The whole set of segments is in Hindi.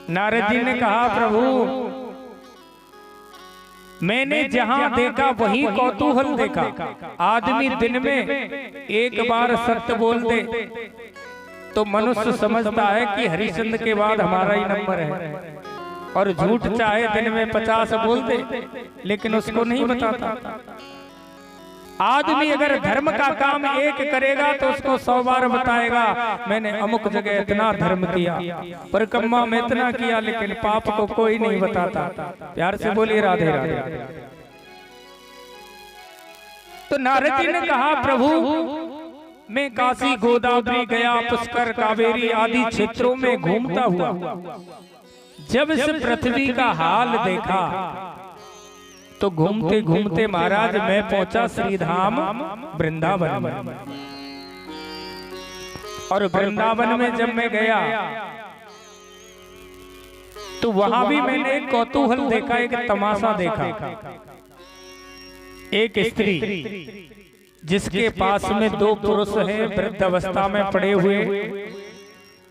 नारद जी ने कहा प्रभु मैंने जहां देखा वही कौतूहल देखा। आदमी दिन में एक बार सत्य बोल दे तो मनुष्य समझता है कि हरिश्चंद्र के बाद हमारा ही नंबर है, और झूठ चाहे दिन में 50 बोल दे लेकिन उसको नहीं बताता। आदमी अगर धर्म का काम एक करेगा तो उसको 100 बार बताएगा मैंने अमुक जगह इतना धर्म किया, परिक्रमा में इतना किया, लेकिन पाप को कोई नहीं बताता। प्यार से बोलिए राधे राधे। तो नारद जी ने कहा प्रभु मैं काशी, गोदावरी, गया, पुष्कर, कावेरी आदि क्षेत्रों में घूमता हुआ जब इस पृथ्वी का हाल देखा तो घूमते घूमते महाराज मैं पहुंचा श्रीधाम वृंदावन में। और वृंदावन में जब मैं गया तो वहां भी मैंने एक कौतूहल देखा, एक तमाशा देखा। एक स्त्री जिसके पास में 2 पुरुष हैं वृद्ध अवस्था में पड़े हुए,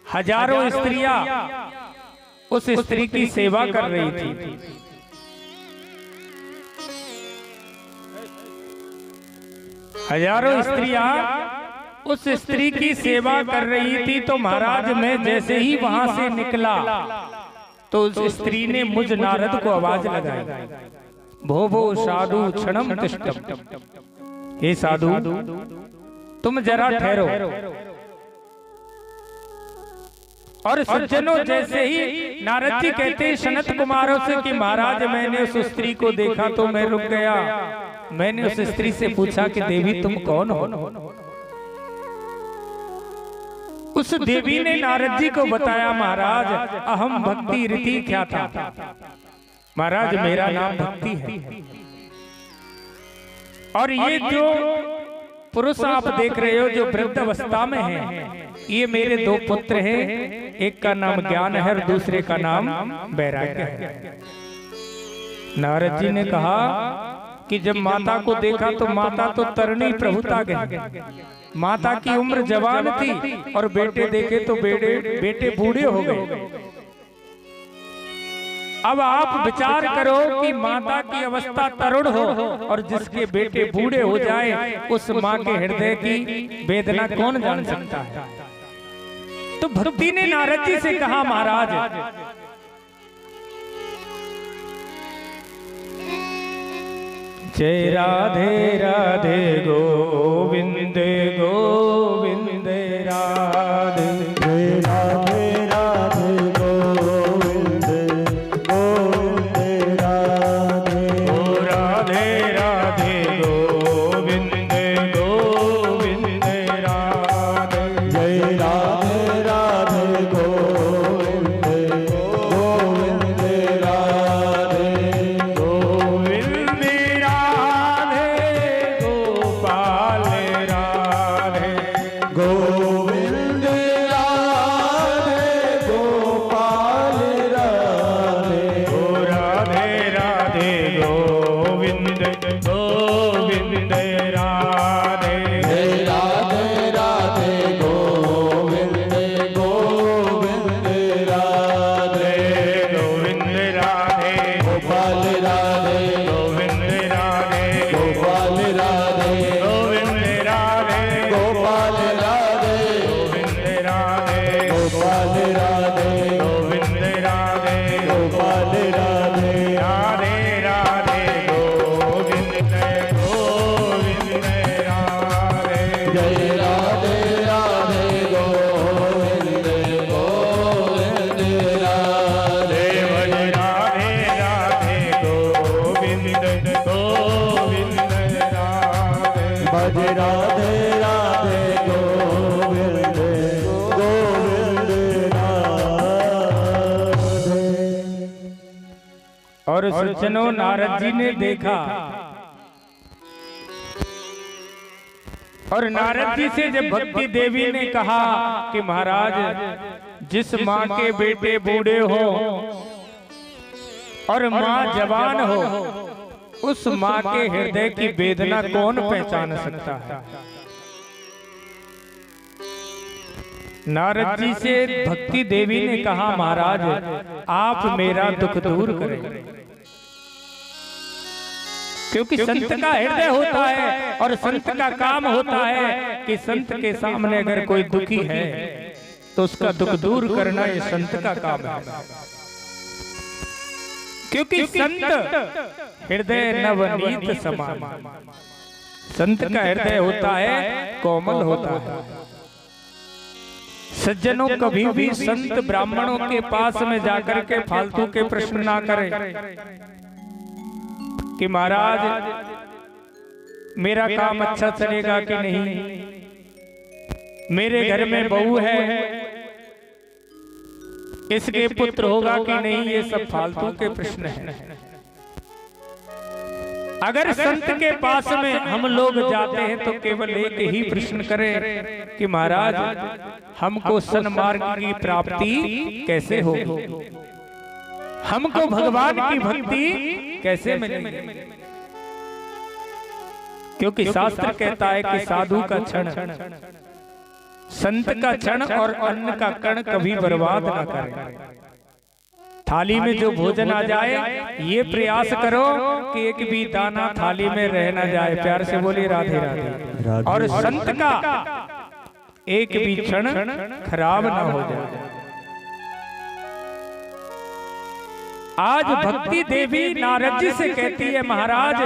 हजारों स्त्रियां उस स्त्री की सेवा कर रही थी। हजारों स्त्रियां उस स्त्री की सेवा कर रही थी। तो महाराज मैं जैसे ही वहां से निकला तो उस स्त्री ने मुझ नारद को आवाज लगाई, भो भो साधु क्षणम तिष्ठम, हे साधु तुम जरा ठहरो। और सज्जनों जैसे ही नारद जी कहते सनत कुमारों से कि महाराज मैंने उस स्त्री को देखा तो मैं रुक गया। मैंने उस स्त्री से पूछा कि देवी तुम कौन हो? उस देवी ने नारद जी को बताया महाराज अहम भक्ति रीति क्या था। महाराज मेरा नाम भक्ति है, और ये जो पुरुष आप देख रहे हो जो वृद्ध अवस्था में है ये मेरे 2 पुत्र हैं, एक का नाम ज्ञान है और दूसरे का नाम वैराग्य है। नारद जी ने कहा कि जब माता को देखा तो माता तो तरणी प्रभुता गई। माता की उम्र जवान थी और बेटे देखे तो बेटे बूढ़े हो गए। अब आप विचार करो कि माता की अवस्था तरुण हो और जिसके बेटे बूढ़े हो जाए, उस माँ के हृदय की वेदना कौन जान सकता है। तो भक्ति ने नारद जी से कहा महाराज जय राधे राधे गोविंद गोविंद राधे, जय राधे राधे गोविंद गोविंद राधे, ओ राधे राधे गोविंद गोविंद राधे, जय राधे राधे गोविंद गोविंद राधे, गोविंद गोपाल राधे, गोविंद राधे गोपाल राधे, ओ राधे राधे गोविंद गोविंद राधे, जय राधे राधे गोविंद गोविंद राधे, गोविंद राधे गोपाल राधे, गोविंद राधे गोपाल राधे, गोविंद राधे गोपाल राधे, गोविंद राधे गोपाल राधे, गोविंद राधे गोपाल राधे, राधे राधे गोविंद गोविंद राधे, जय राधे राधे गोविंद गोविंद राधे, भज राधे राधे गोविंद गोविंद राधे, भज राधे राधे गोविंद गोविंद राधे। और सज्जनों नारद जी ने देखा और नारद जी से जब भक्ति देवी ने कहा कि महाराज जिस माँ के बेटे बूढ़े हो और माँ जवान हो उस माँ के हृदय की वेदना कौन पहचान सकता है। नारद जी से भक्ति देवी ने कहा, महाराज आप मेरा दुख दूर करें, क्योंकि संत का हृदय होता है और संत का काम होता है कि संत के सामने अगर कोई दुखी है तो उसका दुख दूर करना ये संत का काम है। क्योंकि संत हृदय नवनीत समान, संत का हृदय होता है कोमल होता है। सज्जनों कभी भी संत ब्राह्मणों के पास में जाकर के फालतू के प्रश्न ना करें कि महाराज मेरा काम अच्छा चलेगा कि नहीं, मेरे घर में बहू है इसके पुत्र होगा कि नहीं, ये सब फालतू के प्रश्न हैं। अगर संत के पास में हम लोग जाते हैं तो केवल एक ही प्रश्न करें कि महाराज हमको सन्मार्ग की प्राप्ति कैसे होगी, हमको भगवान की भक्ति कैसे मिलेगी। क्योंकि शास्त्र कहता है कि साधु का क्षण, संत का क्षण और अन्न का कण कभी बर्बाद ना करें। थाली में जो भोजन आ जाए ये प्रयास करो कि एक भी दाना थाली में रह ना जाए। प्यार से बोलिए राधे राधे। और संत का एक भी क्षण खराब ना हो जाए। आज भक्ति देवी नारद जी से कहती है, महाराज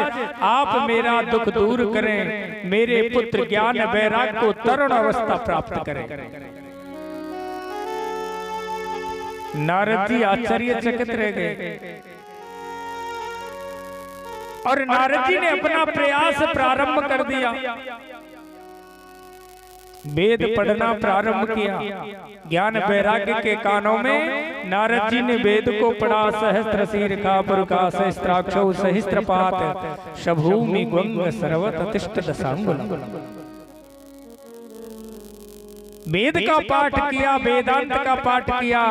आप मेरा दुख दूर करें, मेरे पुत्र ज्ञान वैराग्य को तरुण अवस्था प्राप्त करें। नारद जी आश्चर्यचकित रह गए और नारद जी ने अपना प्रयास प्रारंभ कर दिया, वेद पढ़ना प्रारंभ किया। ज्ञान वैराग्य के कानों में नारद जी ने वेद को पढ़ा। सहस्त्र शीर्षा पुरुषा सहस्त्राक्षौ सहस्त्रपात शभूमि ग्वंग सर्वत तिष्ठ दशांगुलम्। वेद का पाठ किया, वेदांत का पाठ किया।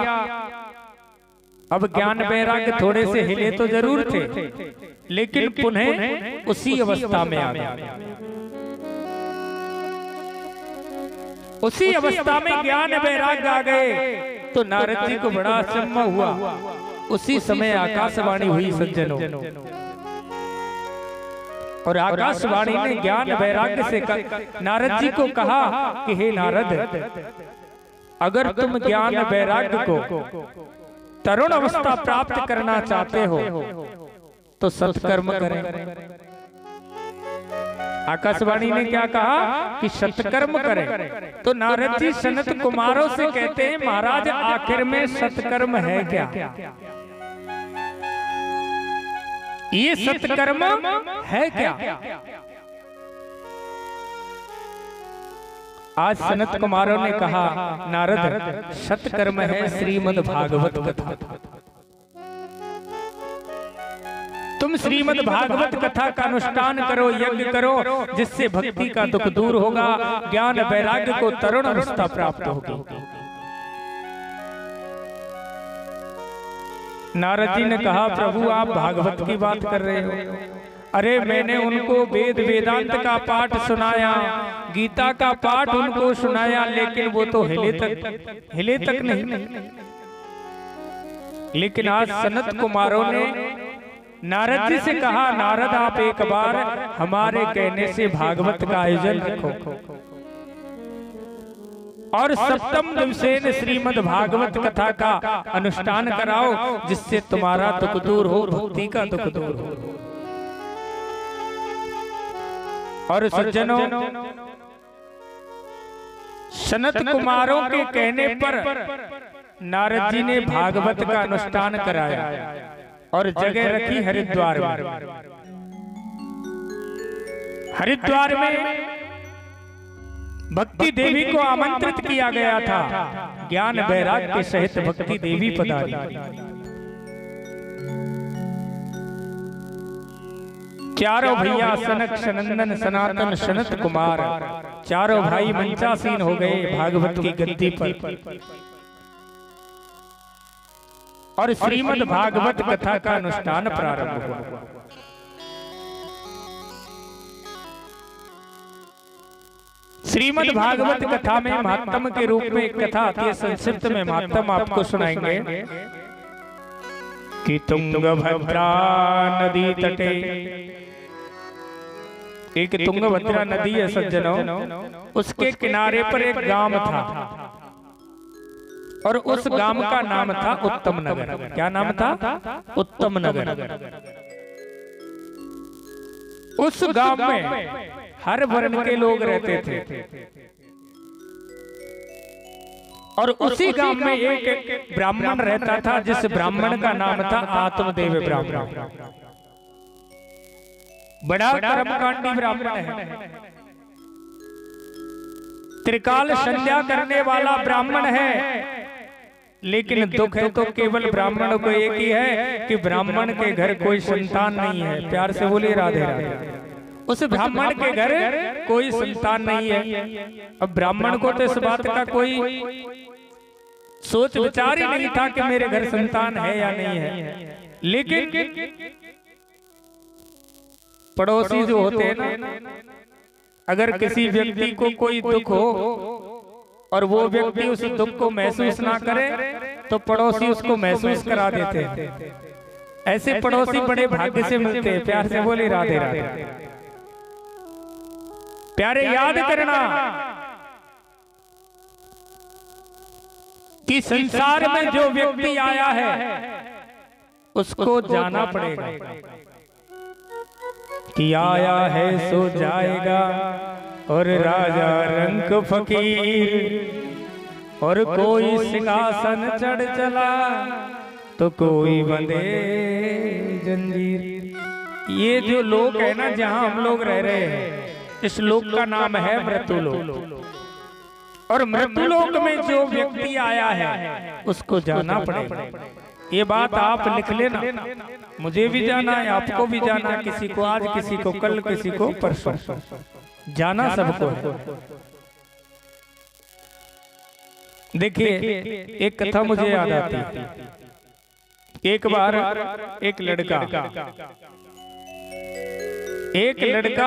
अब ज्ञान वैराग्य थोड़े से हिले तो जरूर थे, लेकिन पुनः उसी अवस्था में आ गया। उसी अवस्था में ज्ञान वैराग्य आ गए तो नारद जी को बड़ा अचंभा हुआ। उसी समय आकाशवाणी हुई सज्जनों, और आकाशवाणी ने ज्ञान वैराग्य से नारद जी को कहा कि हे नारद, अगर तुम ज्ञान वैराग्य को तरुण अवस्था प्राप्त करना चाहते हो तो सत्कर्म करें। आकाशवाणी ने क्या कहा कि सत्कर्म करें। तो नारद जी सनत कुमारों से कहते हैं, महाराज आखिर में सत्कर्म है क्या? ये सत्कर्म है क्या? आज सनत कुमारों ने कहा, नारद सत्कर्म है श्रीमद् भागवत कथा। तुम श्रीमद् भागवत कथा का अनुष्ठान करो, यज्ञ करो, जिससे भक्ति का दुख दूर होगा, ज्ञान वैराग्य को तरुण अवस्था प्राप्त होगी। नारद जी ने कहा, प्रभु आप भागवत की बात कर रहे हो? अरे मैंने उनको वेद वेदांत का पाठ सुनाया, गीता का पाठ उनको सुनाया, लेकिन वो तो हिले तक नहीं। लेकिन आज सनत कुमारों ने नारद जी से कहा, नारद आप एक बार हमारे कहने से भागवत का आयोजन रखो और सप्तम दिवसेन श्रीमद् भागवत कथा का अनुष्ठान कराओ, जिससे तुम्हारा दुख दूर हो, भक्ति का दुख दूर हो। और सज्जनों, सनत कुमारों के कहने पर नारद जी ने भागवत का अनुष्ठान कराया और जगह रखी हरिद्वार में। हरिद्वार में भक्ति देवी को आमंत्रित किया गया था। ज्ञान वैराग्य के सहित भक्ति देवी पधारी। चारों भैया सनक सनंदन सनातन सनत कुमार, चारों भाई मंचासीन हो गए भागवत की गद्दी पर और श्रीमद् भागवत कथा का अनुष्ठान प्रारंभ हुआ। श्रीमद् भागवत कथा में महात्म के रूप में एक कथा आती है, संक्षिप्त में महात्म आपको सुनाएंगे कि तुंगभद्रा नदी तटे, एक तुंगभद्रा नदी है सज्जनों, उसके किनारे पर एक गांव था और उस गांव का नाम था उत्तम नगर। क्या नाम था? उत्तम नगर। उस गांव में हर वर्ण के लोग रहते थे और उसी गांव में एक ब्राह्मण रहता था जिस ब्राह्मण का नाम था आत्मदेव ब्राह्मण। बड़ा कर्मकांडी ब्राह्मण है, त्रिकाल संध्या करने वाला ब्राह्मण है, लेकिन दुख है तो केवल ब्राह्मण को एक ही है कि ब्राह्मण के घर कोई संतान नहीं है। प्यार से बोलिए राधे राधे। उस ब्राह्मण के घर कोई संतान नहीं है। अब ब्राह्मण को तो इस बात का कोई सोच विचार ही नहीं था कि मेरे घर संतान है या नहीं है, लेकिन पड़ोसी जो होते हैं ना, अगर किसी व्यक्ति को कोई दुख हो और वो व्यक्ति उस दुख को महसूस ना करे तो पड़ोसी उसको महसूस करा देते हैं। ऐसे पड़ोसी बड़े भाग्य से मिलते हैं। प्यार से बोले राधे राधे। प्यारे याद करना कि संसार में जो व्यक्ति आया है उसको जाना पड़ेगा, कि आया है सो जाएगा और राजा रंक फकीर, और कोई सिंहासन चढ़ चला तो कोई बंधे जंजीर। ये जो लोक है ना जहां हम लोग रह रहे हैं, इस लोक का नाम है मृत्युलोक। और मृत्युलोक में जो व्यक्ति आया है उसको जाना पड़ेगा। ये बात आप लिख लेना, मुझे भी जाना है, आपको भी जाना है, किसी को आज, किसी को कल, किसी को परसों, जाना सबको है। देखिए एक कथा मुझे याद आती है। एक बार एक लड़का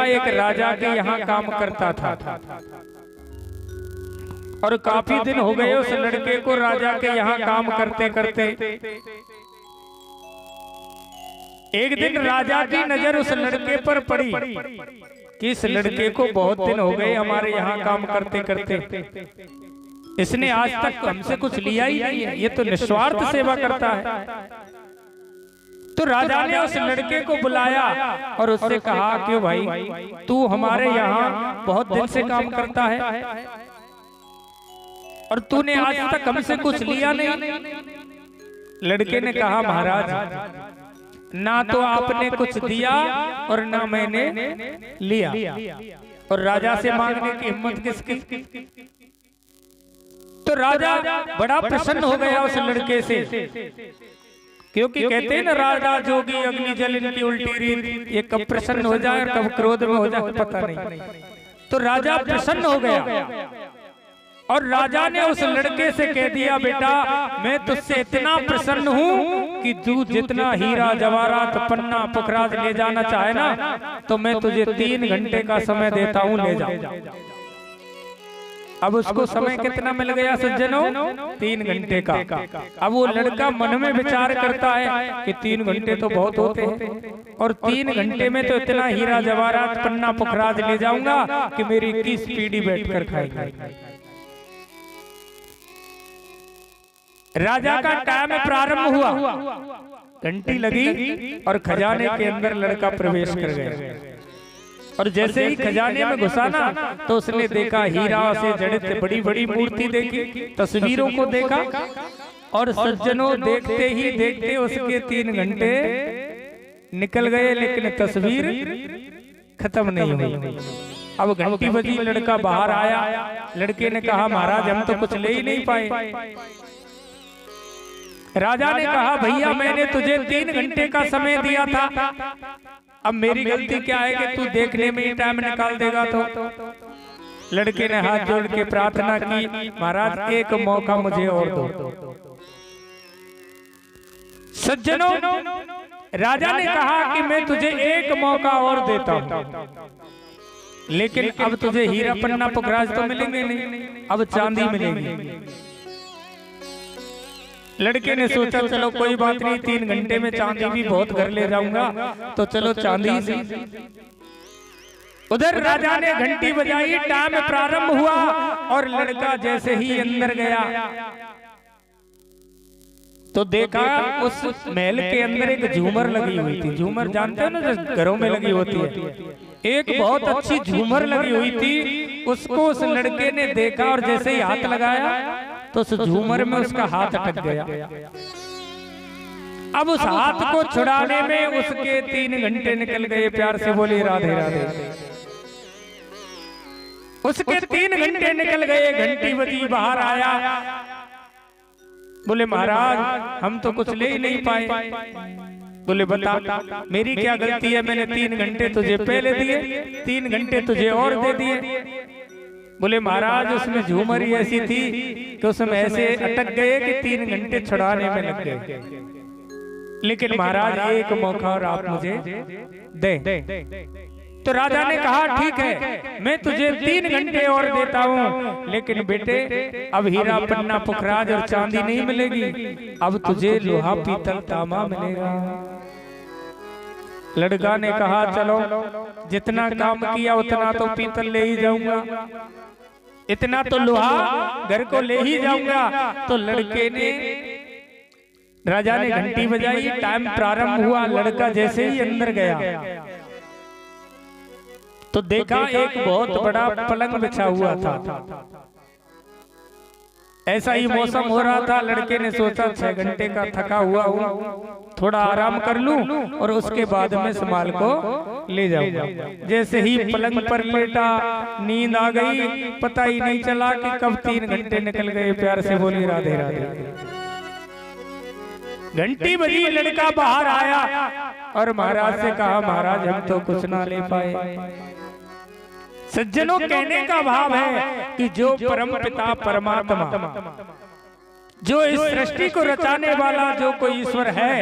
एक राजा के यहाँ काम करता था और काफी दिन हो गए उस लड़के को राजा के यहाँ काम करते करते। एक दिन राजा की नजर उस लड़के पर पड़ी कि इस लड़के को बहुत दिन हो गए हमारे यहाँ काम करते करते, इसने आज तक हमसे कुछ लिया ही नहीं है, ये तो निस्वार्थ सेवा करता है। तो राजा ने उस लड़के को बुलाया और उससे कहा कि भाई तू हमारे यहाँ बहुत दिन से काम करता है और तूने आज तक हमसे कुछ लिया नहीं। लड़के ने कहा महाराज ना तो आपने कुछ दिया और ना मैंने लिया, और राजा से मांगने की हिम्मत किसकी। तो राजा बड़ा प्रसन्न हो गया उस लड़के से, क्योंकि कहते हैं ना राजा जोगी अग्नि जल इनकी उल्टी रीत, ये कब प्रसन्न हो जाए और कब क्रोध में हो जाए पता नहीं। तो राजा प्रसन्न हो गया और राजा ने उस लड़के से कह दिया बेटा मैं तुझसे इतना प्रसन्न हूँ कि तू जितना हीरा जवाहरात पन्ना पुखराज ले जाना चाहे ना तो मैं तुझे 3 घंटे का समय देता हूँ, ले जा। अब उसको समय कितना मिल गया सज्जनों? 3 घंटे का। अब वो लड़का मन में विचार करता है कि 3 घंटे तो बहुत होते हैं और 3 घंटे में तो इतना हीरा जवाहरात पन्ना पुखराज ले जाऊंगा कि मेरी 21 पीढ़ी बैठकर खाएगी। राजा का टाइम प्रारंभ हुआ, घंटी लगी और खजाने के अंदर लड़का प्रवेश कर गया। और जैसे ही खजाने में घुसा ना तो उसने देखा हीरा से जड़ित बड़ी बड़ी मूर्ति देखी, तस्वीरों को देखा और सज्जनों देखते ही देखते उसके 3 घंटे निकल गए, लेकिन तस्वीर खत्म नहीं हुई। अब घंटी बजी, लड़का बाहर आया। लड़के ने कहा महाराज हम तो कुछ ले ही नहीं पाए। राजा ने कहा भैया मैंने तुझे 3 घंटे का समय दिया था, अब मेरी गलती क्या है कि तू देखने में ही टाइम निकाल देगा। तो लड़के ने हाथ जोड़ के प्रार्थना की महाराज एक मौका मुझे और दो। सज्जनों राजा ने कहा कि मैं तुझे एक मौका और देता हूं, लेकिन अब तुझे हीरा पन्ना पुखराज तो मिलेंगे नहीं, अब चांदी मिलेगी। लड़के ने सोचा चलो कोई बात नहीं, 3 घंटे में चांदी भी बहुत घर ले जाऊंगा, तो चलो चांदी से। उधर राजा ने घंटी बजाई, टाइम प्रारंभ हुआ और लड़का जैसे ही अंदर गया तो देखा उस महल के अंदर एक झूमर लगी हुई थी। झूमर जानते हो ना, जो घरों में लगी होती है। एक बहुत अच्छी झूमर लगी हुई थी। उसको उस लड़के ने देखा और जैसे ही हाथ लगाया तो उस झूमर में उसका हाथ अटक गया। अब उस हाथ को छुड़ाने में उसके 3 घंटे निकल गए। प्यार से बोली राधे राधे। उसके 3 घंटे निकल गए। घंटी बजी, बाहर आया, बोले महाराज हम तो कुछ ले ही नहीं पाए। बोले बता मेरी क्या गलती है, मैंने 3 घंटे तुझे पहले दिए, 3 घंटे तुझे और दे दिए। बोले महाराज उसमें झूमर ही ऐसी थी कि उसमें ऐसे अटक गए कि 3 घंटे छुड़ाने में लग गए। लेकिन महाराज एक मौका और आप मुझे दें। तो राजा ने कहा ठीक है, मैं तुझे 3 घंटे और देता हूँ, लेकिन बेटे अब हीरा पन्ना पुखराज और चांदी नहीं मिलेगी, अब तुझे लोहा पीतल तांबा मिलेगा। लड़का ने कहा चलो जितना काम किया उतना तो पीतल ले ही जाऊंगा, इतना तो लोहा घर को ले ही जाऊंगा। तो लड़के ने, राजा ने घंटी बजाई, टाइम प्रारंभ हुआ। लड़का जैसे ही अंदर गया तो देखा एक बहुत बड़ा पलंग बिछा हुआ था। ऐसा ही मौसम हो रहा था। लड़के ने सोचा 6 घंटे का थका हुआ हूँ, थोड़ा आराम कर लूं और उसके बाद में संभाल को ले जाऊंगा। जैसे ही पलंग पर लेटा, नींद आ गई, पता ही नहीं चला कि कब 3 घंटे निकल गए। प्यार से बोली राधे राधे। घंटी बजी, लड़का बाहर आया और महाराज से कहा महाराज हम तो कुछ ना ले पाए। सज्जनों कहने का भाव है कि जो परम पिता परमात्मा, जो इस सृष्टि को रचाने वाला जो कोई ईश्वर है,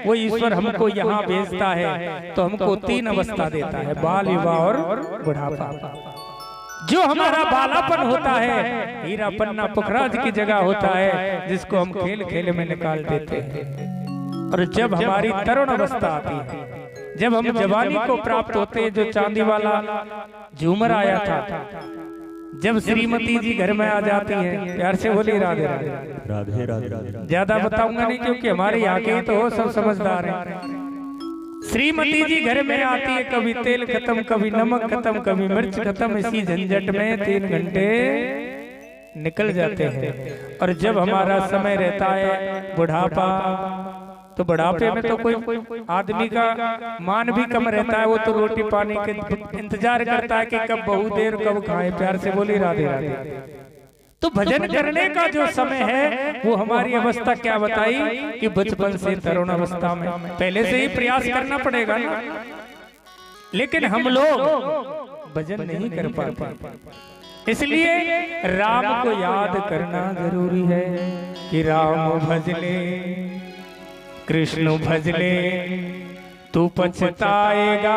वो ईश्वर हमको यहाँ भेजता है तो हमको 3 अवस्था देता है, बाल, युवा और बुढ़ापा। जो हमारा बालापन होता है हीरा पन्ना पुखराज की जगह होता है, जिसको हम खेल खेल में निकाल देते हैं। और जब हमारी तरुण अवस्था आती है, जब हम जवानी को प्राप्त होते हैं, जो चांदी वाला झूमर आया था, जब श्रीमती जी घर में आ जाती है। प्यार से बोली राधे राधे राधे। ज्यादा बताऊंगा नहीं क्योंकि हमारे यहाँ के तो हो सब समझदार हैं। श्रीमती जी घर में आती है, कभी तेल खत्म, कभी नमक खत्म, कभी मिर्च खत्म। इसी झंझट में 3 घंटे निकल जाते हैं। और जब हमारा समय रहता है बुढ़ापा, तो बुढ़ापे में तो कोई आदमी का मान भी कम रहता है, वो तो रोटी पानी के इंतजार करता है कि कब बहु देर कब खाए। प्यार से बोली राधे राधे। तो भजन करने का जो समय है वो हमारी अवस्था क्या बताई कि बचपन से तरुण अवस्था में पहले से ही प्रयास करना पड़ेगा ना। लेकिन हम लोग भजन नहीं कर पाते, इसलिए राम को याद करना जरूरी है कि राम भजले कृष्ण भजले तू पछताएगा,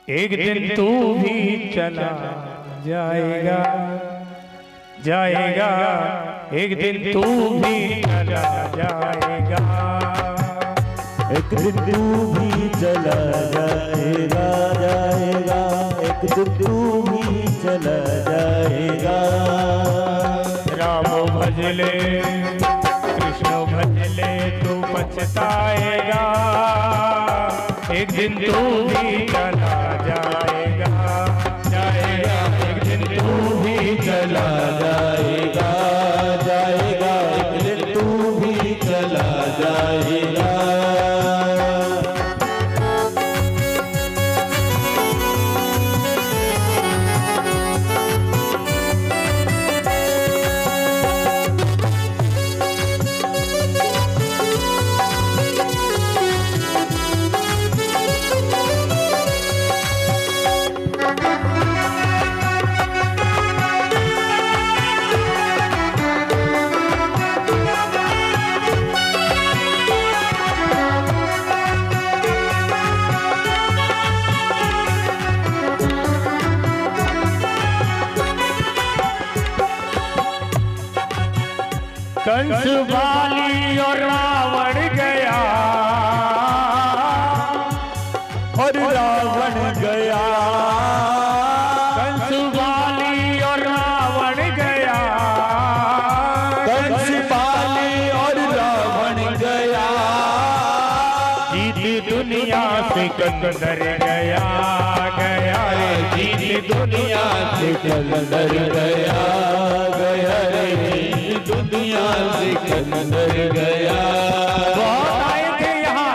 एक दिन तू भी चला जाएगा, जाएगा एक दिन तू भी चला जाएगा, एक दिन तू भी चला जाएगा, जाएगा एक दिन तू भी चला जाएगा। राम भजले कृष्ण भजले तू पछताएगा, एक दिन तू भी चला जाएगा, जाएगा एक दिन तू भी चला जाएगा, जाएगा एक दिन तू भी चला जाएगा। बाली और रावण गया, और रावण गया, कंस बाली और रावण गया, कंस बाली और रावण गया, जीत दुनिया सिकंदर गया, गया रे जीत दुनिया सिकंदर गया, गया रे दुनिया सिकंदर गया। बहुत आए थे यहाँ,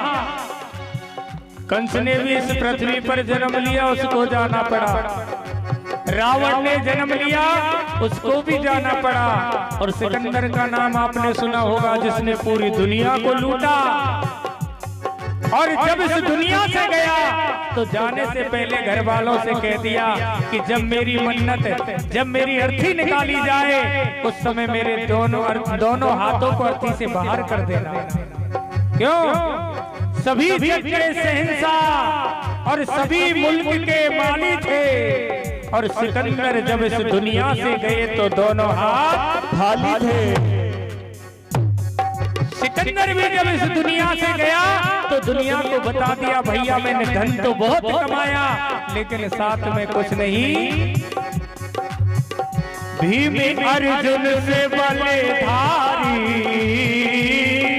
कंस ने भी इस पृथ्वी पर जन्म लिया, उसको जाना पड़ा। रावण ने जन्म लिया, उसको भी जाना पड़ा। और सिकंदर का नाम आपने सुना होगा, जिसने पूरी दुनिया को लूटा। और जब इस दुनिया से गया तो जाने से पहले घर वालों से कह दिया कि जब मेरी मन्नत, जब मेरी अर्थी निकाली जाए, उस समय मेरे दोनों हाथों को अर्थी से बाहर कर देना। क्यों? सभी जग के शहंशाह और सभी मुल्क के माली थे, और सिकंदर जब इस दुनिया से गए तो दोनों हाथ खाली थे। सिकंदर भी जब इस दुनिया से गया तो दुनिया को बता दिया, भैया मैंने धन तो बहुत कमाया, लेकिन साथ में कुछ नहीं। भीम अर्जुन से बलिधारी,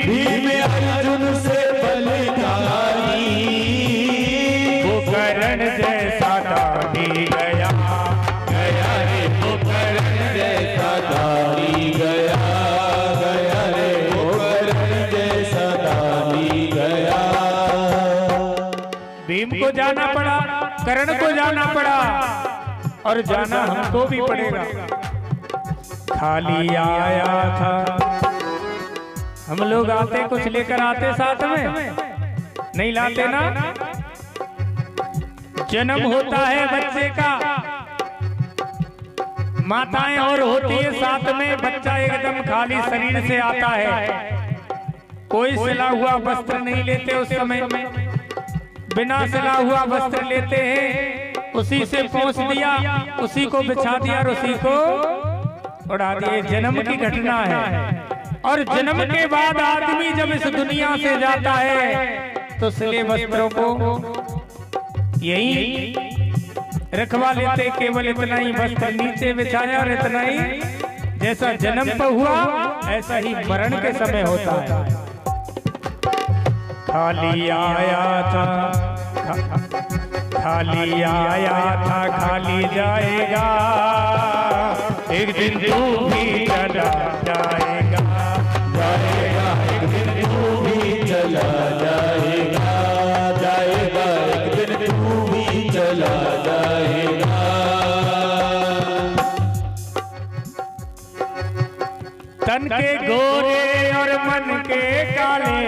भीम अर्जुन से बलिधारी, वो करण जैसा दाढ़ी गया, गया रे वो करण जैसा दाढ़ी गया, गया रे वो करण जैसा दाढ़ी गया। भीम को जाना पड़ा, करण को जाना पड़ा, और जाना हमको भी पड़ेगा। खाली आया था, हम लोग आते कुछ लेकर आते साथ में, नहीं लाते ना। जन्म होता है बच्चे का, माताएं और होती है साथ में, बच्चा एकदम खाली शरीर से आता है। कोई सिला हुआ वस्त्र नहीं लेते उस समय, बिना सिला हुआ वस्त्र लेते हैं, उसी से पोंछ दिया, उसी को बिछा दिया और उसी को उड़ा दिए। जन्म की घटना है। और जन्म के बाद आदमी जब इस दुनिया से जाता है तो सिले वस्त्रों को यही रखवा लेते, केवल इतना ही वस्त्र नीचे बिछाया और इतना ही। जैसा जन्म पर हुआ ऐसा ही मरण के समय होता है। खाली आया था, खाली आया था, खाली जाएगा, एक दिन तू भी चला जाएगा, जाएगा एक दिन तू भी चला जाएगा, जाएगा एक दिन तू भी चला जाएगा। तन के गोरे और मन के काले,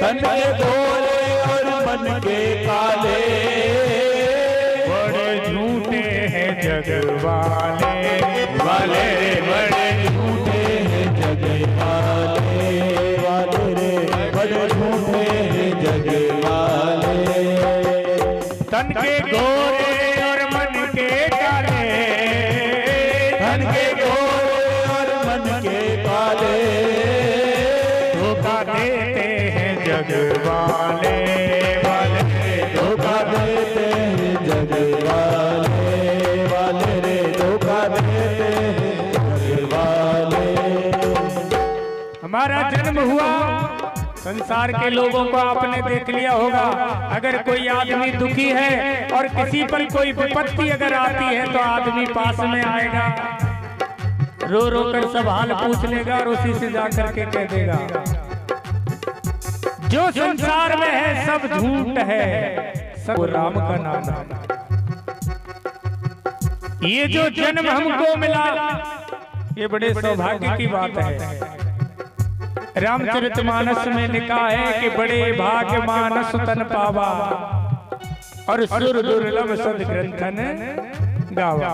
तन के गोरे और मन के काले, बड़े झूठे हैं जग वाले, वाले रे बड़े झूठे हैं जग वाले, वाले रे बड़े झूठे हैं जग वाले। तन के गोरे और मन के काले, तन के गोरे और मन के काले, धोखा देते हैं जग वाले, वाले धोखा देते हैं जग वाले, वाले रे धोखा देते हैं जग वाले। हमारा जन्म हुआ, संसार के लोगों को आपने देख लिया होगा। अगर कोई आदमी दुखी है और किसी पर कोई विपत्ति अगर आती है तो आदमी पास में आएगा, रो रो कर सब हाल पूछ लेगा और उसी से जाकर के कह देगा जो संसार में है सब झूठ है, सब राम का नाम है। ये जो जन्म हमको मिला ये बड़े सौभाग्य की बात है। रामचरितमानस में लिखा है कि बड़े भाग्य मानस तन पावा और सुर दुर्लभ सद्ग्रंथन गावा।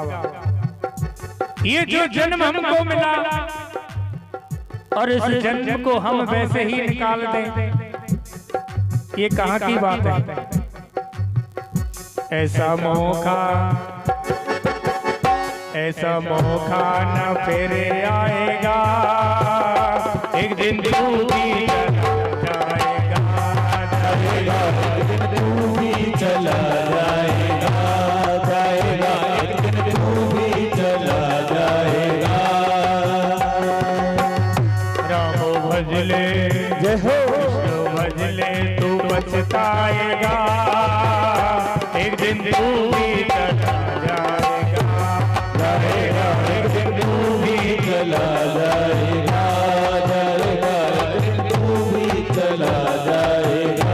ये जो जन्म हमको मिला और इस जन्म को हम वैसे ही निकाल दें, ये कहाँ की बात है? ऐसा मौका न फिर आएगा, एक दिन तू भी जाएगा, जाएगा एक दिन तू भी चला जाएगा, जाएगा एक दिन तू भी चला जाएगा। राम भजले जय हो, कृष्ण भजले तू पछताएगा, एक दिन तू भी चला जाएगा, जाएगा एक दिन तू भी चला जाएगा, जाएगा एक दिन तू भी चला जाएगा।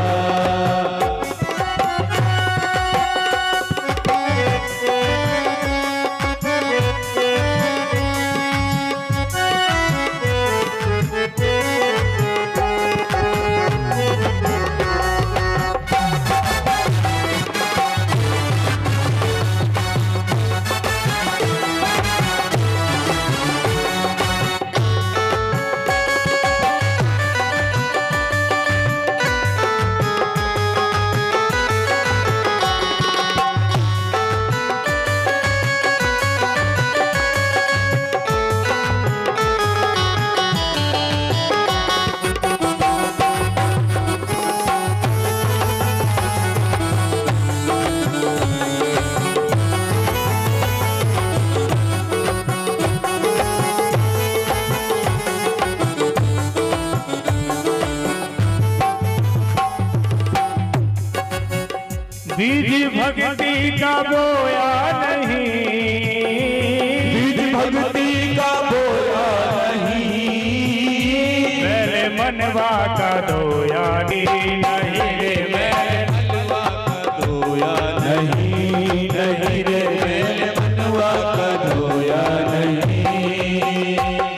बीज भक्ति का बोया नहीं, बीज भक्ति का बोया नहीं, मेरे मनवा का दोया नहीं रे, मेरे मनवा का दोया नहीं, नहीं रे मेरे मनवा का दोया नहीं।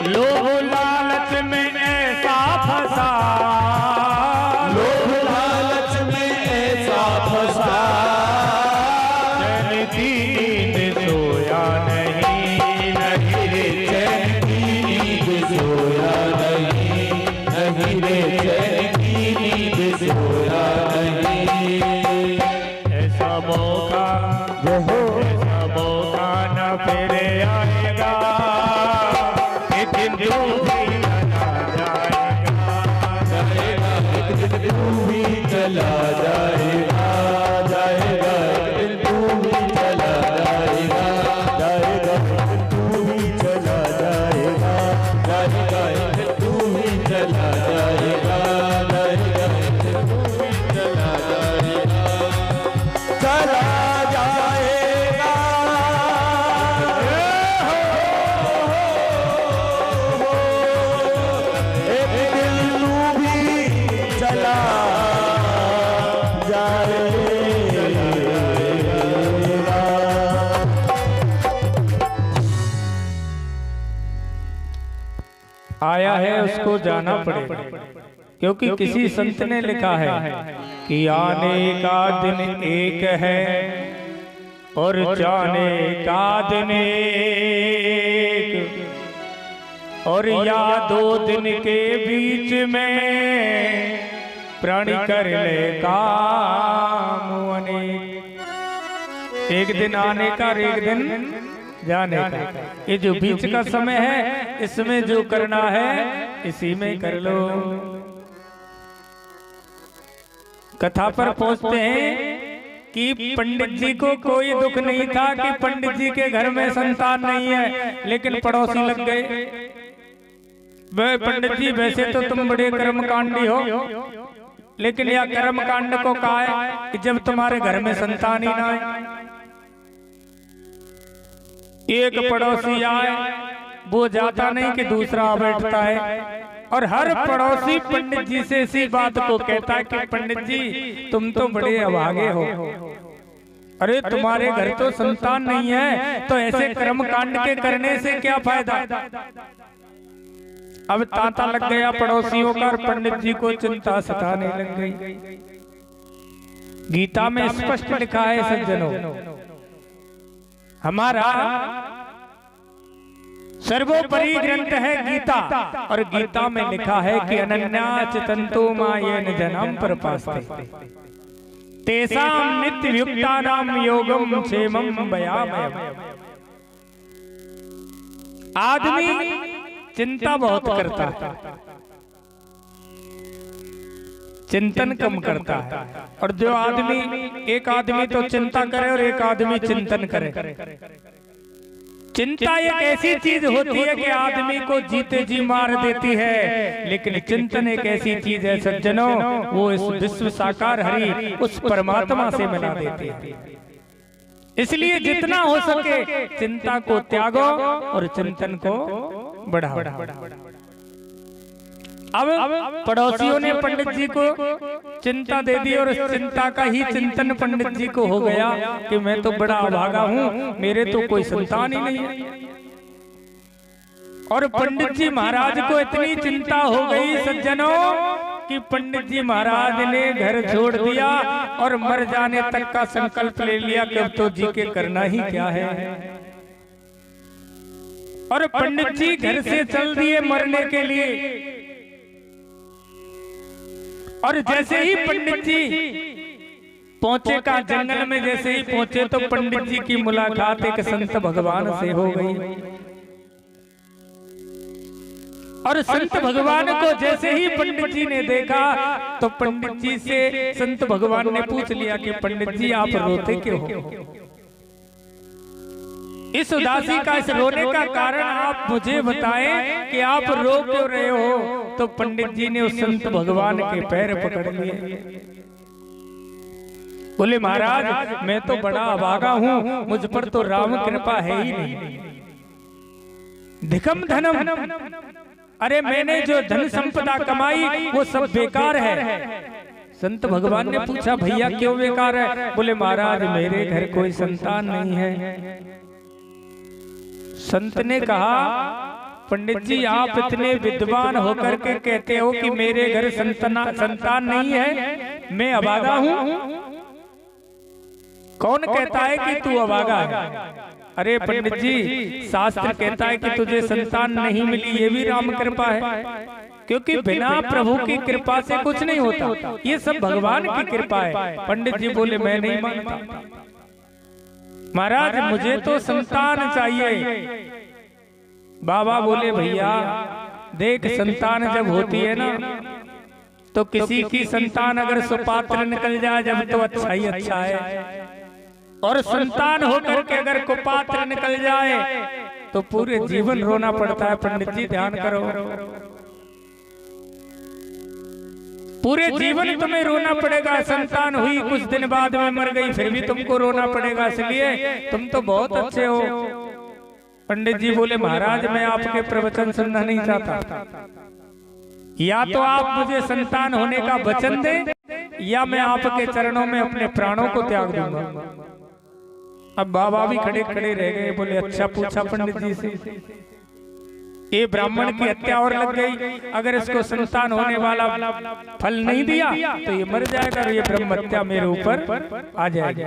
लोभ लालच में ऐसा फंसा, लोभ लालच में ऐसा फंसा, चैन की नींद सोया नहीं, नहीं रे चैन की नींद सोया नहीं, नहीं रे चैन की नींद सोया नहीं। ऐसा मौका ऐसा मौका न फिर आएगा, एक दिन तू भी चला जाएगा, जाएगा एक दिन तू भी चला जाएगा, जाएगा एक दिन तू भी चला जाएगा, जाएगा एक दिन तू भी चला जाएगा, जाएगा एक दिन तू भी चला जाएगा, जाएगा एक दिन तू भी चला जाएगा, चला जाएगा। एक दिन तू भी चला जाएगा। आया है उसको जाना पड़ेगा, क्योंकि किसी संत ने लिखा है कि आने का दिन एक है और जाने का दिन एक, और या दो दिन के बीच में प्राणी कर ले काम अनेक। एक दिन आने का और एक दिन जाने का, ये जो बीच का समय है इसमें जो करना है इसी में कर लो। कथा पर पहुंचते हैं कि पंडित जी को कोई दुख नहीं था कि पंडित जी के घर में संतान नहीं है, लेकिन पड़ोसी लग गए। वह पंडित जी वैसे तो तुम बड़े कर्मकांडी हो, लेकिन यह कर्मकांड को कहा है कि जब तुम्हारे घर में संतान ही ना आए, एक पड़ोसी आए वो जाता नहीं कि दूसरा बैठता है, और हर पड़ोसी पंडित जी से इसी बात को कहता है कि पंडित जी तुम तो बड़े अभागे हो, अरे तुम्हारे घर तो संतान नहीं है, तो ऐसे कर्मकांड के करने से क्या फायदा। अब तांता लग गया पड़ोसियों का, और पंडित जी को चिंता सताने लग गई। गीता में स्पष्ट लिखा है सज्जनों, हमारा सर्वोपरि ग्रंथ है गीता, और गीता में लिखा है कि अनन्या चितंतो मायेन जनम प्रपास्ते तेषां नित्ययुक्तानां योगम क्षेमं भयामयम्। आदमी चिंता बहुत करता है, चिंतन कम करता है। और जो आदमी, एक आदमी तो चिंता करे और एक आदमी चिंतन करे। चिंता एक ऐसी चीज होती है कि आदमी को जीते जी मार देती है, लेकिन चिंतन एक ऐसी चीज है सज्जनों, वो इस विश्व साकार हरि उस परमात्मा से मिला देती है। इसलिए जितना हो सके चिंता को त्यागो और चिंतन को बढ़ाओ। अब पड़ोसियों ने पंडित जी को चिंता दे दी और उस चिंता का ही चिंतन पंडित जी को हो गया कि मैं तो बड़ा अभागा हूँ, मेरे तो कोई संतान ही नहीं है। और पंडित जी महाराज को इतनी चिंता हो गई सज्जनों कि पंडित जी महाराज ने घर छोड़ दिया और मर जाने तक का संकल्प ले लिया कि अब तो जी के करना ही क्या है। और पंडित जी घर से चल दिए मरने के लिए। और जैसे ही पंडित जी पहुंचे का जंगल में, जैसे ही पहुंचे तो पंडित जी की मुलाकात एक संत भगवान से हो गई। और संत भगवान को जैसे ही पंडित जी ने देखा तो पंडित जी से संत भगवान ने पूछ लिया कि पंडित जी आप रोते क्यों हो? इस उदासी का, इस रोने का कारण आप मुझे बताएं कि आप रो क्यों रहे हो? तो पंडित जी ने उस संत भगवान के पैर पकड़ लिए। बोले महाराज मैं तो बड़ा अभागा हूँ, मुझ पर तो राम कृपा है ही नहीं। धिकम धनम, अरे मैंने जो धन संपदा कमाई वो सब बेकार है। संत भगवान ने पूछा भैया क्यों बेकार है? बोले महाराज मेरे घर कोई संतान नहीं है। संत ने कहा पंडित जी आप इतने विद्वान होकर के कहते हो कि मेरे घर संतान नहीं है, मैं अभागा हूँ? कौन कहता है कि तू अभागा है? अरे पंडित जी शास्त्र कहता है कि तुझे संतान नहीं मिली, ये भी राम कृपा है, क्योंकि बिना प्रभु की कृपा से कुछ नहीं होता, ये सब भगवान की कृपा है। पंडित जी बोले मैं नहीं मानता महाराज, मुझे तो संतान चाहिए। बाबा बोले भैया देख संतान जब होती है ना तो किसी की संतान अगर सुपात्र निकल जाए जब तो अच्छा ही अच्छा है, और संतान होकर के अगर कुपात्र निकल जाए तो पूरे जीवन रोना पड़ता है। पंडित जी ध्यान करो, पूरे जीवन तुम्हें रोना पड़ेगा। संतान हुई कुछ दिन बाद में मर गई फिर भी तुमको रोना पड़ेगा, इसलिए तुम तो बहुत अच्छे हो। पंडित जी बोले महाराज मैं आपके प्रवचन सुनना नहीं चाहता, या तो आप मुझे संतान होने का वचन दें या मैं आपके चरणों में अपने प्राणों को त्याग दूंगा। अब बाबा भी खड़े खड़े रह गए। बोले अच्छा पूछा पंडित जी से, ये ब्राह्मण की हत्या और लग गई, अगर इसको संतान होने वाला फल नहीं दिया तो ये मर जाएगा और ये ब्रह्म हत्या मेरे ऊपर आ जाएगी।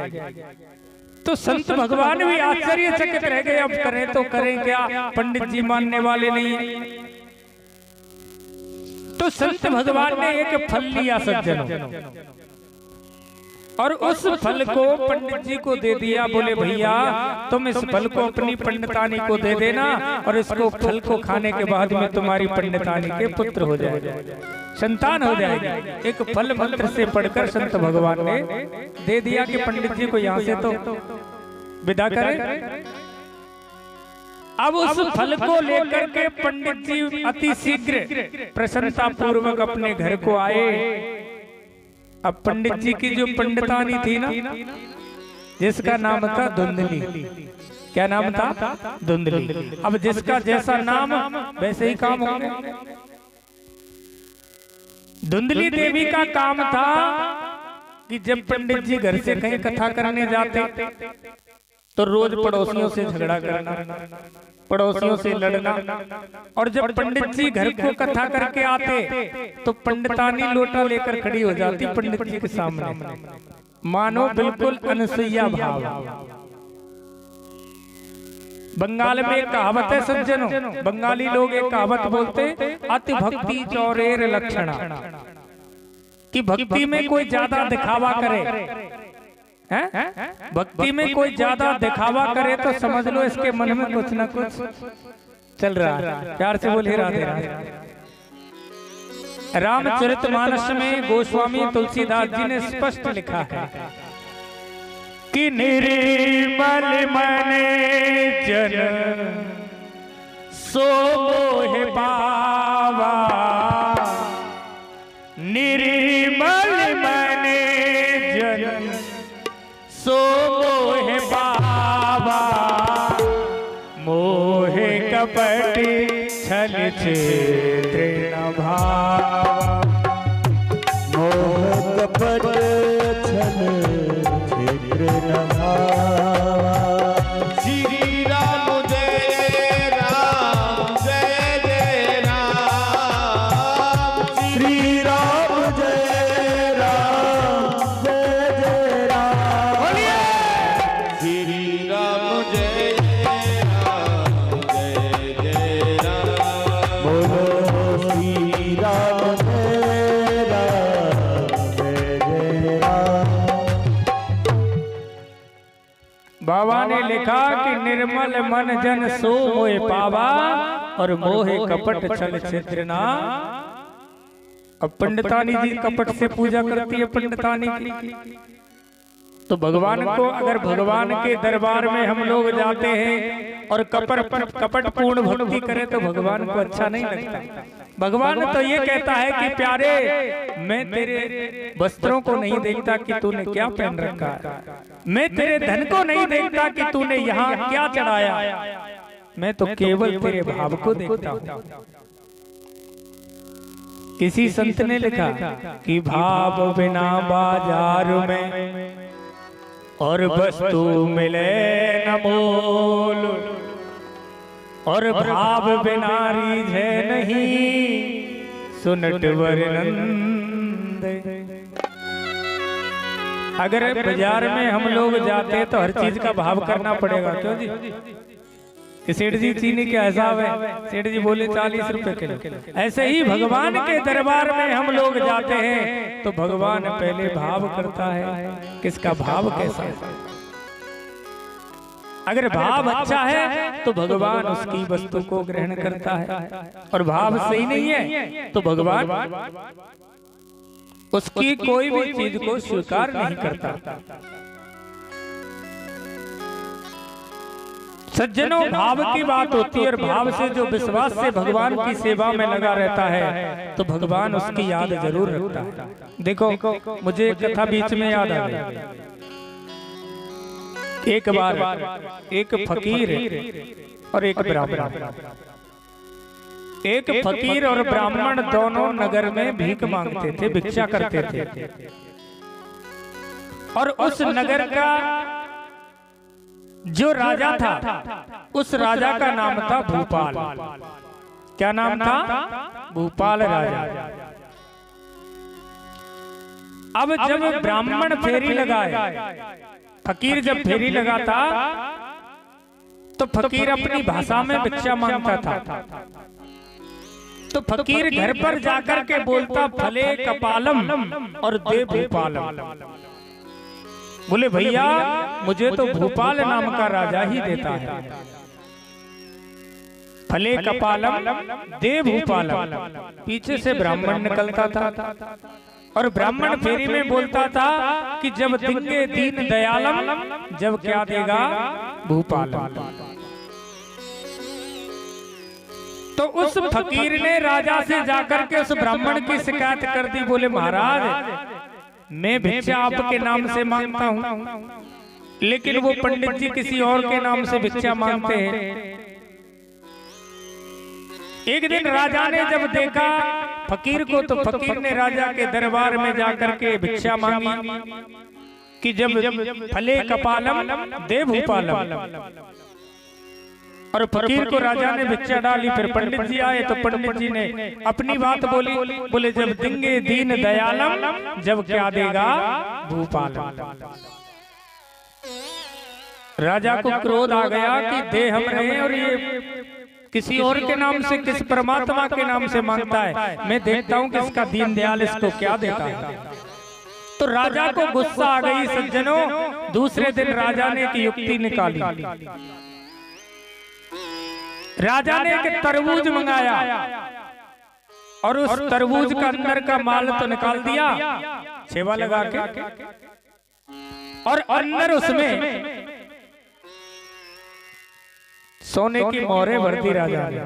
तो संत भगवान भी आश्चर्यचकित रह गए, अब करें तो करें क्या, पंडित जी मानने वाले नहीं। तो संत भगवान ने एक फल लिया सज्जनों, और उस फल को पंडित जी को दे दिया। बोले भैया तुम इस फल को अपनी पंडितानी को दे देना और इसको फल को खाने के बाद में तुम्हारी पंडितानी के पुत्र हो जाएगा, संतान हो जाएगी। एक फल मंत्र से पढ़कर संत भगवान ने दे दिया कि पंडित जी को यहाँ से तो विदा करें। अब उस फल को लेकर के पंडित जी अति शीघ्र प्रसन्नता पूर्वक अपने घर को आए। अब पंडित जी की जो पंडितानी थी ना, जिसका नाम था धुंधली, क्या नाम था? धुंधली। अब जिसका जैसा नाम वैसे ही काम होंगे। धुंधली देवी का काम था कि जब पंडित जी घर से कहीं कथा करने जाते तो रोज पड़ोसियों से झगड़ा करना, पड़ोसियों से लड़ना। और जब पंडित जी घर को कथा करके आते तो पंडितानी लोटा लेकर खड़ी हो जाती पंडित जी के सामने, मानो बिल्कुल अनसुईया भाव। बंगाल में एक कहावत है सज्जनों, बंगाली लोग एक कहावत बोलते, अति भक्ति चौरेर लक्षणा, कि भक्ति में कोई ज्यादा दिखावा करे, भक्ति में कोई ज्यादा दिखावा करे तो समझ लो इसके मन में कुछ ना कुछ चल रहा है। प्यार से बोले राधे राधे। रामचरितमानस में गोस्वामी तुलसीदास जी ने स्पष्ट लिखा है कि निर्मल मन जन सो मोह पावा, निर्मल मन जन सो मोह पावा, मोह कपट छल छिद्र न भावा, मोह कपट छल छिद्र न भावा। श्री राम जय राम जय जय राम, श्री राम जय राम जय जय राम। बोलिए श्री राम जय राम जय जय राम, बोलो श्री राम जय राम जय जय राम। बाबा ने लिखा कि निर्मल मन जन सो मोह पावा और मोहे कपट छल छिद्र ना। अब पंडितानी जी कपट से पूजा करती है पंडितानी की, तो भगवान को अगर भगवान के दरबार में हम लोग जाते हैं और कपट पूर्ण भक्ति करें तो भगवान को अच्छा नहीं लगता। भगवान तो ये कहता है कि प्यारे मैं तेरे वस्त्रों को नहीं देखता कि तूने क्या पहन रखा है, मैं तेरे धन को नहीं देखता कि तूने यहाँ क्या चढ़ाया, मैं तो केवल तेरे भाव को देखता हूँ। किसी संत ने लिखा कि भाव बिना बाजार में और वस्तु मिले न मोल, और भाव बिना रीझे नहीं सुनट वर्णन। अगर बाजार में हम लोग जाते हैं तो हर चीज का भाव करना पड़ेगा, क्यों जी? कि सेठ जी चीनी क्या हिसाब है? सेठ जी बोले 40 रुपए किलो। ऐसे ही भगवान के दरबार में हम लोग जाते हैं तो भगवान पहले भाव करता है, किसका भाव कैसा है। अगर भाव अच्छा है तो भगवान उसकी वस्तु को ग्रहण करता है, और भाव सही नहीं है तो भगवान उसकी कोई भी चीज को स्वीकार नहीं करता। सज्जनों, भाव की बात होती है, और भाव से जो विश्वास से भगवान की सेवा में लगा रहता है तो भगवान उसकी याद जरूर रखता है। देखो, मुझे एक कथा बीच में याद आ गई। एक बार एक फकीर और एक ब्राह्मण, एक फकीर और ब्राह्मण दोनों नगर में भीख मांगते थे, भिक्षा करते थे। और उस नगर का जो राजा था, उस राजा का नाम था भूपाल। क्या नाम था? भूपाल राजा। अब जब ब्राह्मण फेरी लगाए, फकीर जब फेरी लगाता तो फकीर अपनी भाषा में भिक्षा मांगता था। तो फकीर घर पर जाकर के बोलता फले कपालम और दे भूपालम। बोले भैया मुझे तो भूपाल नाम का राजा ही देता है, फले कपालम दे भूपालम। पीछे से ब्राह्मण निकलता था और ब्राह्मण फेरी में बोलता था कि जब देंगे दीन दयालम, जब क्या देगा भूपालम। तो उस फकीर ने राजा से जाकर के उस ब्राह्मण की शिकायत कर दी। बोले महाराज मैं भिक्षा आपके नाम से मांगता हूँ, लेकिन वो पंडित जी किसी और के नाम से भिक्षा मांगते हैं। एक दिन राजा ने जब देखा फकीर को, तो फकीर ने राजा के दरबार में जाकर के भिक्षा मांगी कि जब फले कपालम दे भूपालम। और फकीर को राजा ने भिक्षा डाली। फिर पंडित जी आए तो पंडित जी ने अपनी बात बोली। बोले जब देंगे दीन दयालम, जब क्या देगा भूपालम। राजा को क्रोध आ गया कि दे हम रहे और ये किसी और के नाम से, किस परमात्मा के नाम से मांगता है। मैं देखता हूँ कि इसका दीन दयाल इसको क्या देता है। तो राजा को गुस्सा आ गई। सज्जनों, दूसरे दिन राजा ने एक युक्ति निकाली। राजा ने एक तरबूज मंगाया और उस तरबूज का अंदर का माल तो निकाल दिया छेवा लगा के, और अंदर उसमें सोने की मोहरें भर दी राजा ने।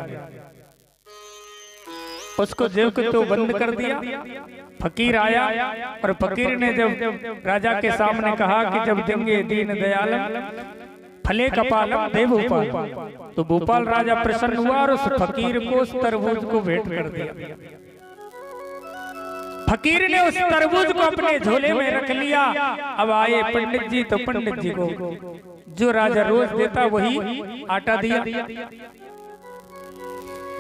उसको जेब को तो बंद कर दिया। फकीर आया और फकीर ने जब राजा के सामने कहा कि जब देंगे दीन दयालम फले कपालम दे भूपाल, तो भूपाल राजा प्रसन्न हुआ और उस फकीर को उस तरबूज को भेंट कर दिया। फकीर ने उस तरबूज को अपने झोले में रख लिया। अब आए पंडित जी, तो पंडित जी को जो राजा रोज देता वही आटा दिया।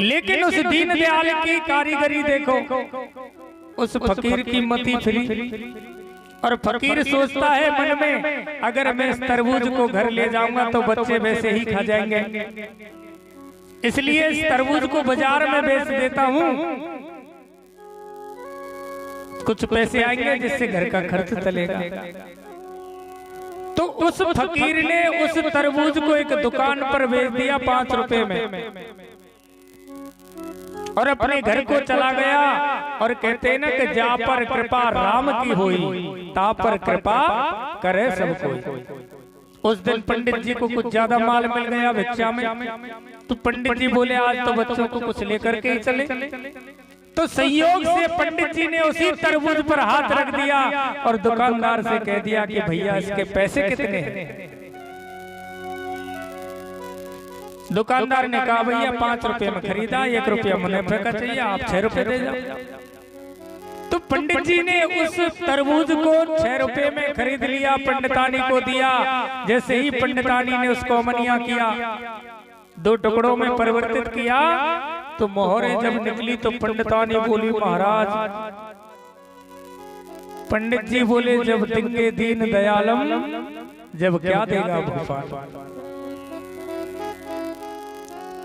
लेकिन उस दीन दयाल की कारीगरी देखो, उस फकीर की मति फिरी और फकीर सोचता है मन में, अगर मैं इस तरबूज को घर ले जाऊंगा तो बच्चे वैसे ही खा जाएंगे, इसलिए इस तरबूज को बाजार में बेच देता हूं, कुछ पैसे आएंगे जिससे घर का खर्च चलेगा। तो उस फकीर ने उस तरबूज को एक दुकान पर बेच दिया 5 रुपए में, और अपने घर को चला गया। और कहते हैं ना कि जा पर कृपा राम की हुई, ता पर कृपा करे सब कोई। उस दिन पंडित जी को कुछ ज्यादा माल मिल गया भिक्षा में, तो पंडित जी बोले आज तो बच्चों को कुछ लेकर के ही चले। तो संयोग से पंडित जी ने उसी तरबूज पर हाथ रख दिया और दुकानदार से कह दिया कि भैया इसके पैसे कितने हैं। दुकानदार ने कहा भैया 5 रुपए में खरीदा, 1 रुपया मुनाफे का चाहिए, आप 6 रुपए दे जाओ। तो पंडित जी ने उस तरबूज को 6 रुपए में खरीद लिया, पंडितानी को दिया। जैसे ही पंडितानी ने उसको अमनिया किया, 2 टुकड़ों में परिवर्तित किया, तो मोहरें जब निकली तो पंडितानी बोली महाराज, पंडित जी बोले जब देंगे दीन दयालम, जब क्या देगा भूपाल।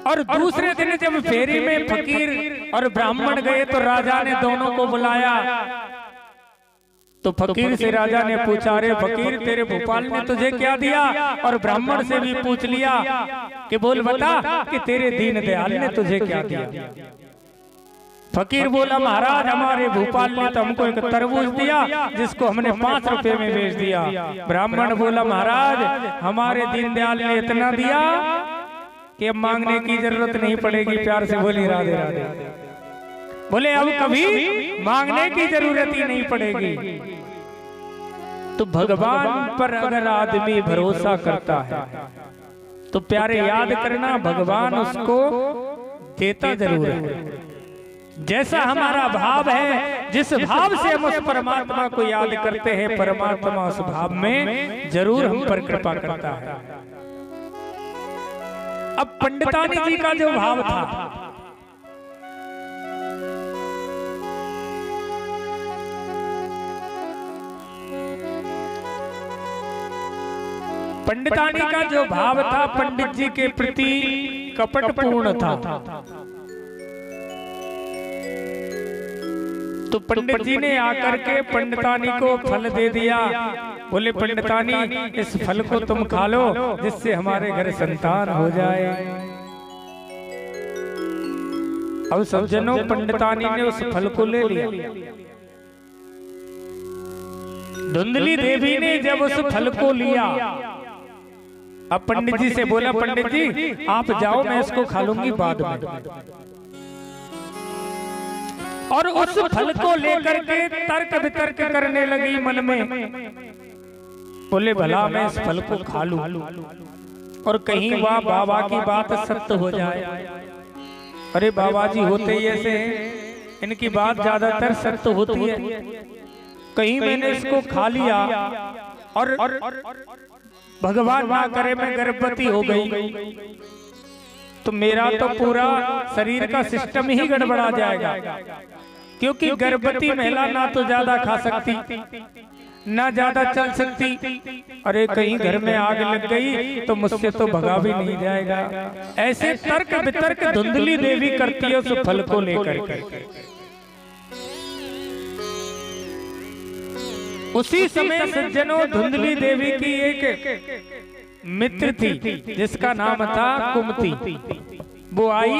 और दूसरे दिन जब फेरी में फकीर और ब्राह्मण गए तो राजा ने दोनों को बुलाया। तो फकीर से राजा ने पूछा, अरे फकीर तेरे भोपाल ने तुझे क्या दिया? और ब्राह्मण से भी पूछ लिया कि बोल बता कि तेरे दीन दयाल ने तुझे क्या दिया। फकीर बोला महाराज हमारे भोपाल ने तो हमको एक तरबूज दिया जिसको हमने 5 रुपए में बेच दिया। ब्राह्मण बोला महाराज हमारे दीन दयाल ने इतना दिया कि अब मांगने की जरूरत नहीं पड़ेगी। प्यार से बोली राधे राधे। बोले अब कभी मांगने की जरूरत ही नहीं पड़ेगी। तो भगवान पर अगर आदमी भरोसा करता है तो प्यारे याद करना भगवान उसको देता जरूर है। जैसा हमारा भाव है, जिस भाव से हम उस परमात्मा को याद करते हैं, परमात्मा उस भाव में जरूर हम पर कृपा करता है। अब पंडितानी जी का जो भाव था, पंडितानी का जो भाव था पंडित जी के प्रति कपटपूर्ण था। तो पंडित जी ने आकर के पंडितानी को फल दे दिया। बोले पंडितानी इस फल को तुम खा लो जिससे हमारे घर संतान हो जाए। अब सब जनों पंडितानी ने उस फल को ले लिया। धुंधली देवी ने जब उस फल को लिया, अब पंडित जी से बोला पंडित जी आप जाओ मैं इसको खा लूंगी बाद में। और उस फल को लेकर के तर्क वितर्क करने लगी मन में। बोले भला मैं इस फल को खा लूं और कहीं वह बाबा की बात सत्य हो जाए। अरे बाबा जी होते ही ऐसे हैं, इनकी बात ज्यादातर सत्य होती है। कहीं मैंने इसको खा लिया और भगवान ना करे मैं गर्भवती हो गई तो मेरा तो पूरा शरीर का सिस्टम ही गड़बड़ा जाएगा। क्योंकि गर्भवती महिला ना तो ज्यादा खा सकती ना ज्यादा चल सकती। अरे कहीं घर में आग लग गई तो मुझसे तो भगा भी नहीं जाएगा। ऐसे तर्क वितर्क धुंधली देवी करती है उस फल को लेकर के। उसी समय सज्जनों धुंधली देवी की एक मित्र थी जिसका नाम था कुमति। वो आई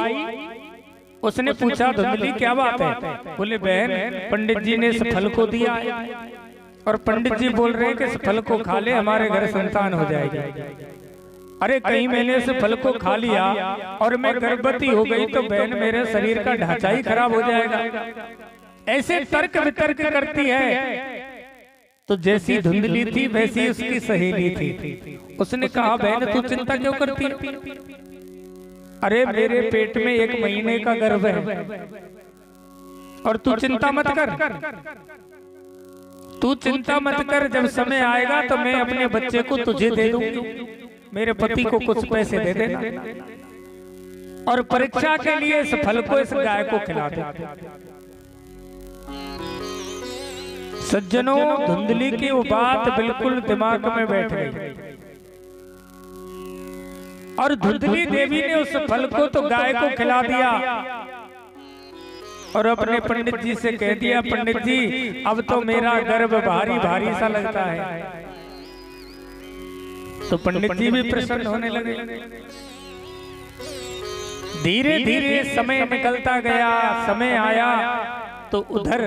उसने पूछा धुंधली क्या बात है? बोले बहन पंडित जी ने इस फल को दिया है और पंडित जी बोल रहे हैं कि इस फल को खा ले हमारे घर संतान हो जाएगी। अरे कहीं मैंने इस फल को खा लिया और मैं गर्भवती हो गई तो बहन मेरे शरीर का ढांचा ही खराब हो जाएगा। ऐसे तर्क वितर्क करती है। तो जैसी धुंधली थी वैसी उसकी सहेली थी। उसने कहा बहन तू चिंता क्यों करती है? अरे मेरे पेट में 1 महीने का गर्भ है और तू चिंता मत कर, तू चिंता मत कर। जब समय आएगा तो मैं अपने बच्चे को तुझे दे दूंगी, मेरे पति को कुछ पैसे दे देना और परीक्षा के लिए इस फल को इस गाय को खिला दे। सज्जनों धुंधली की वो बात बिल्कुल दिमाग में बैठ गई और धुंधली देवी ने उस फल को तो गाय को खिला दिया और अपने पंडित जी से कह दिया पंडित जी अब तो मेरा गर्भ भारी भारी सा लगता है। तो पंडित जी भी प्रसन्न होने लगे। धीरे धीरे समय निकलता गया। समय आया तो उधर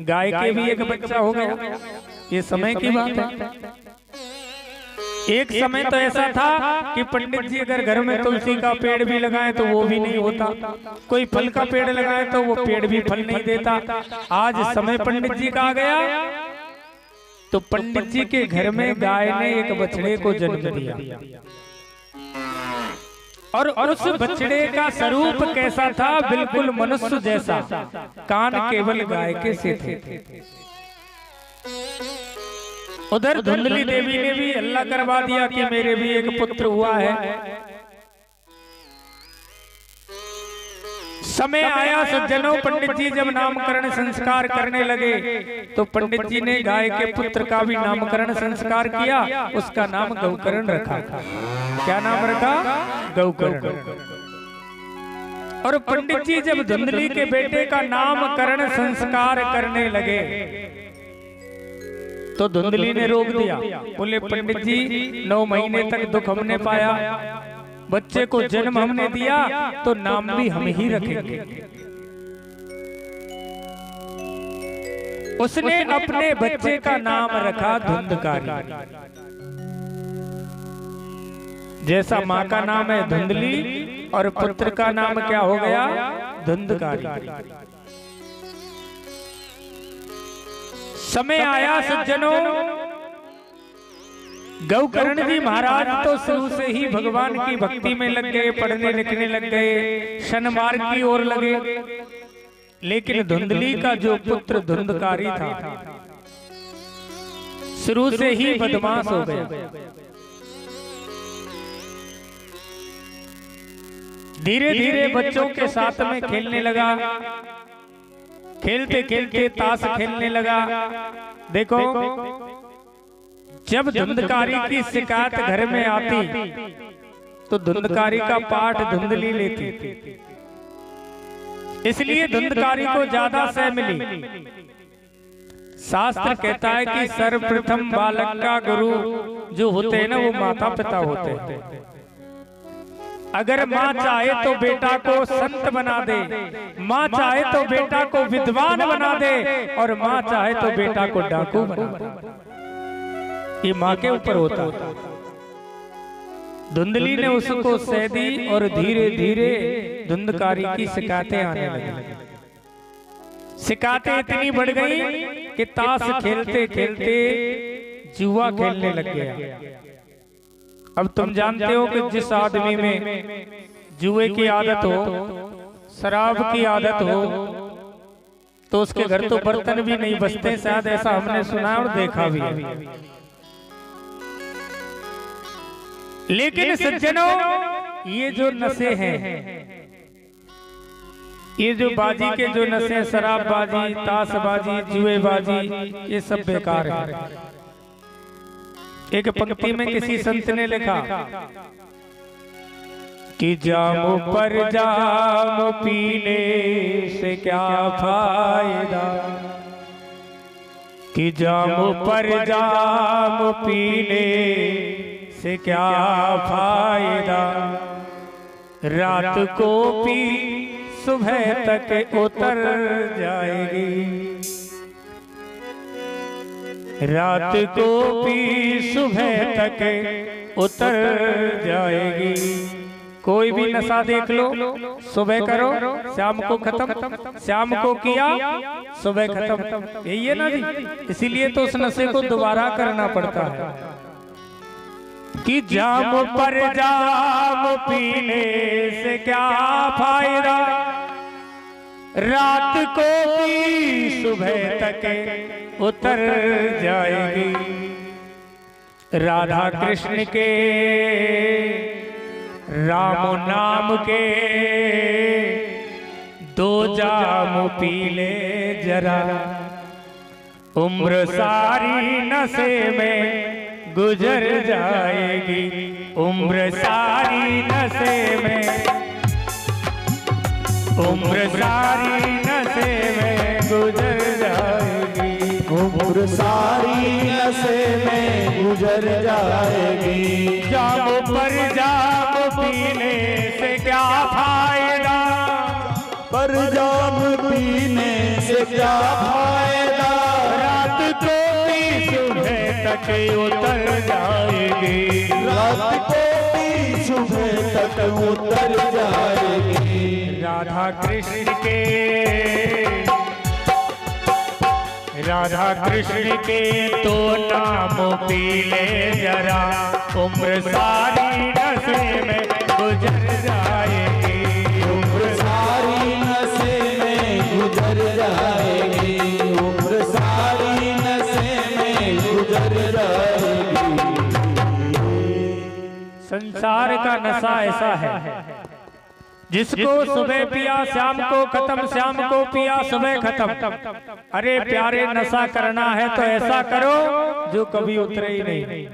गाय के भी एक बच्चा हो गया। ये समय की बात है। एक समय तो ऐसा था कि पंडित जी अगर घर में तुलसी का पेड़ भी लगाए तो वो भी नहीं होता, कोई फल का पेड़ लगाए तो वो पेड़ भी फल नहीं देता। आज समय पंडित जी का आ गया तो पंडित जी के घर में गाय ने एक बछड़े को जन्म दिया और उस बछड़े का स्वरूप कैसा था? बिल्कुल मनुष्य जैसा, कान केवल गाय के से थे। उधर धुंधली देवी ने भी अल्लाह करवा दिया कि मेरे भी एक पुत्र हुआ है। समय आया सज्जनों, पंडित जी जब नामकरण संस्कार करने लगे तो पंडित जी ने गाय के पुत्र का भी नामकरण संस्कार किया। उसका नाम गौकर्ण रखा। क्या नाम रखा? गौकर्ण। और पंडित जी जब धुंधली के बेटे का नामकरण संस्कार करने लगे तो धुंधली ने रोक दिया। बोले पंडित जी 9 महीने तक दुख हमने पाया, बच्चे को जन्म हमने दिया तो नाम भी हम ही रखेंगे। उसने अपने बच्चे का नाम रखा धुंधकारी। जैसा माँ का नाम है धुंधली और पुत्र का नाम क्या हो गया? धुंधकारी। समय आया सज्जनों, गौकर्ण जी महाराज तो शुरू से ही भगवान की भक्ति में लग गए, पढ़ने लिखने लग गए, शनमार्ग की ओर लगे। लेकिन धुंधली का जो पुत्र धुंधकारी था शुरू से ही बदमाश हो गया। धीरे धीरे बच्चों के साथ में खेलने लगा, खेलते खेलते ताश खेलने लगा। देखो जब धुंधकारी की शिकायत घर में आती तो धुंधकारी का पाठ धुंधली लेती, इसलिए धुंधकारी को ज्यादा सह मिली। शास्त्र कहता है कि सर्वप्रथम बालक का गुरु जो होते हैं ना वो माता पिता होते हैं। अगर माँ चाहे तो बेटा को संत बना दे, माँ चाहे तो बेटा को विद्वान बना दे और माँ चाहे तो बेटा को डाकू बना दे। ये माँ के ऊपर होता। धुंधली ने उसको सह दी और धीरे धीरे धुंधकारी की शिकायतें आने लगी। शिकायतें इतनी बढ़ गई कि ताश खेलते खेलते जुआ खेलने लग गया। अब तुम जानते हो कि जिस आदमी में जुए की आदत हो, शराब की आदत हो, तो उसके घर तो बर्तन भी नहीं बचते। शायद ऐसा हमने सुना और देखा भी है। लेकिन सज्जनों ये जो नशे हैं, ये जो बाजी के जो नशे, शराबबाजी, ताशबाजी, जुएबाजी, ये सब बेकार है। एक पंक्ति में किसी संत ने लिखा कि जाम पर जाम पीने से क्या फायदा, कि जाम पर जाम पीने से क्या फायदा, रात को पी सुबह तक उतर जाएगी, रात को भी सुबह तक उतर जाएगी। कोई भी नशा देख लो, सुबह करो शाम को खत्म, शाम को किया सुबह खत्म, यही है ना जी। इसीलिए तो उस नशे को दोबारा करना पड़ता है कि जाम पर जाम पीने से क्या फायदा, रात को भी सुबह तक उतर जाएगी। राधा कृष्ण के राम नाम के दो जाम पी ले जरा, उम्र सारी नशे में गुजर जाएगी, उम्र सारी नशे में, उम्र सारी नशे में गुजर जाएगी, उम्र सारी नशे में गुजर जाएगी। जाम पर जाम पीने से क्या फायदा, पर जाम पीने से क्या फायदा, रात को भी सुबह तक उतर जाएगी, रात को भी सुबह तक उतर जाएगी। राधा कृष्ण के, राधा कृष्ण के तो नाम पी ले जरा, उम्र सारी नशे में गुजर जाएगी, उम्र सारी नशे में गुजर जाएगी, उम्र सारी नशे में गुजर जाएगी। संसार का नशा ऐसा है जिसको सुबह पिया शाम को खत्म, शाम को पिया सुबह खत्म। अरे प्यारे, नशा करना है तो ऐसा करो जो कभी उतरे ही नहीं।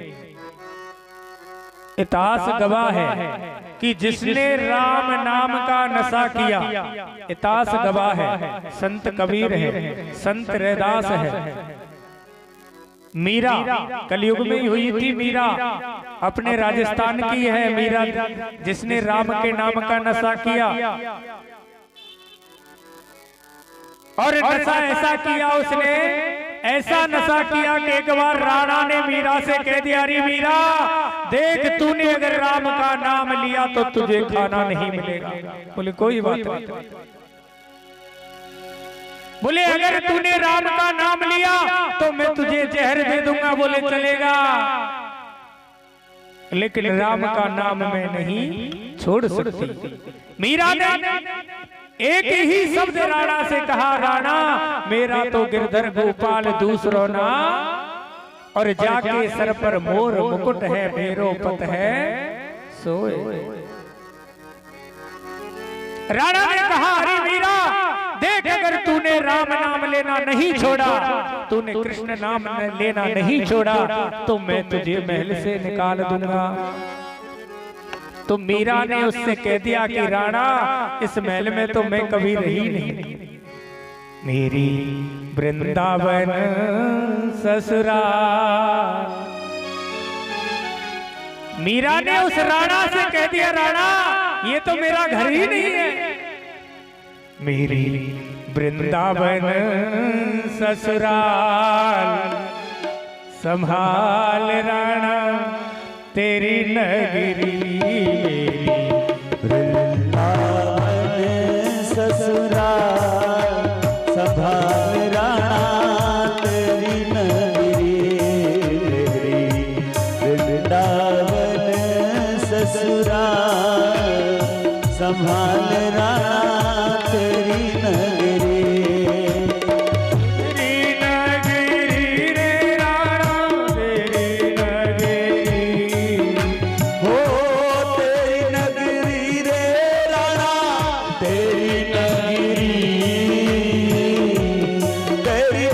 इतिहास गवाह है कि जिसने राम नाम का नशा किया, इतिहास गवाह है, संत कबीर है, संत रैदास है, मीरा कलयुग में ही हुई थी। मीरा अपने राजस्थान की है मीरा, जिसने राम के नाम का नशा किया और नशा ऐसा किया, उसने ऐसा नशा किया कि एक बार राणा ने मीरा से कह दिया, अरे मीरा देख, तूने अगर राम का नाम लिया तो तुझे खाना नहीं मिलेगा। बोले कोई बात नहीं। बोले अगर तूने राम का नाम लिया तो मैं तुझे जहर दे दूंगा। बोले चलेगा, लेकिन राम का नाम मैं नहीं छोड़ सकती। मीरा ने एक ही शब्द राणा से कहा, राणा मेरा तो गिरधर गोपाल दूसरो ना, और जाके सर पर मोर मुकुट है, मेरो पत है सोए। राणा ने कहा, अरे मीरा देख, अगर तूने राम नाम लेना नहीं छोड़ा, तूने कृष्ण नाम लेना नहीं छोड़ा, तो मैं तुझे महल से निकाल दूंगा। तो मीरा ने उससे कह दिया कि राणा, इस महल में तो मैं कभी रही नहीं, मेरी वृंदावन ससुराल। मीरा ने उस राणा से कह दिया, राणा ये तो मेरा घर ही नहीं है, मेरी वृंदावन ससुराल संभाल राणा तेरी नगरी। वृंदावन ससुराल संभाल राणा तेरी नगरी, वृंदावन ससुराल संभाल राणा तेरी नगरी। तेरी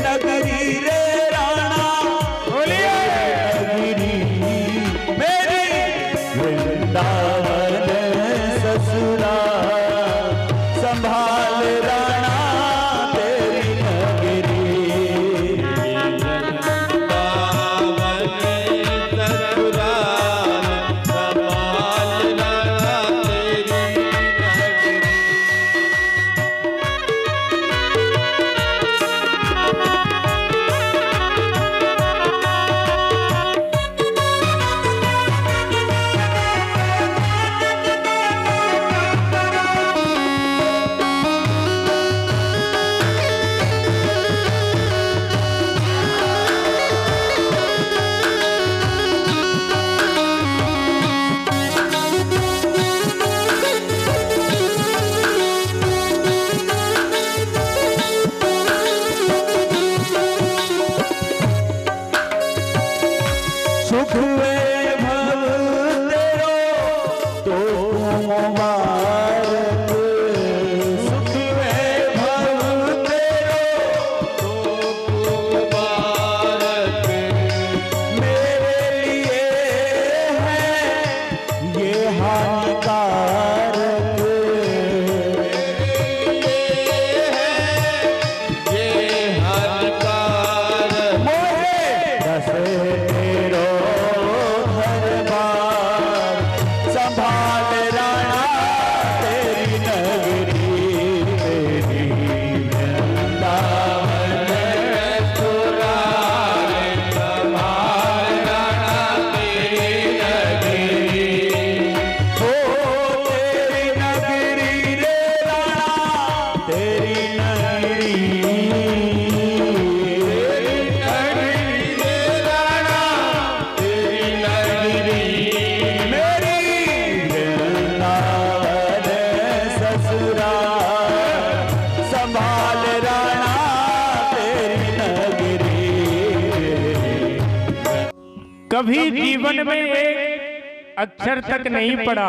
कभी जीवन में एक अक्षर तक नहीं पढ़ा,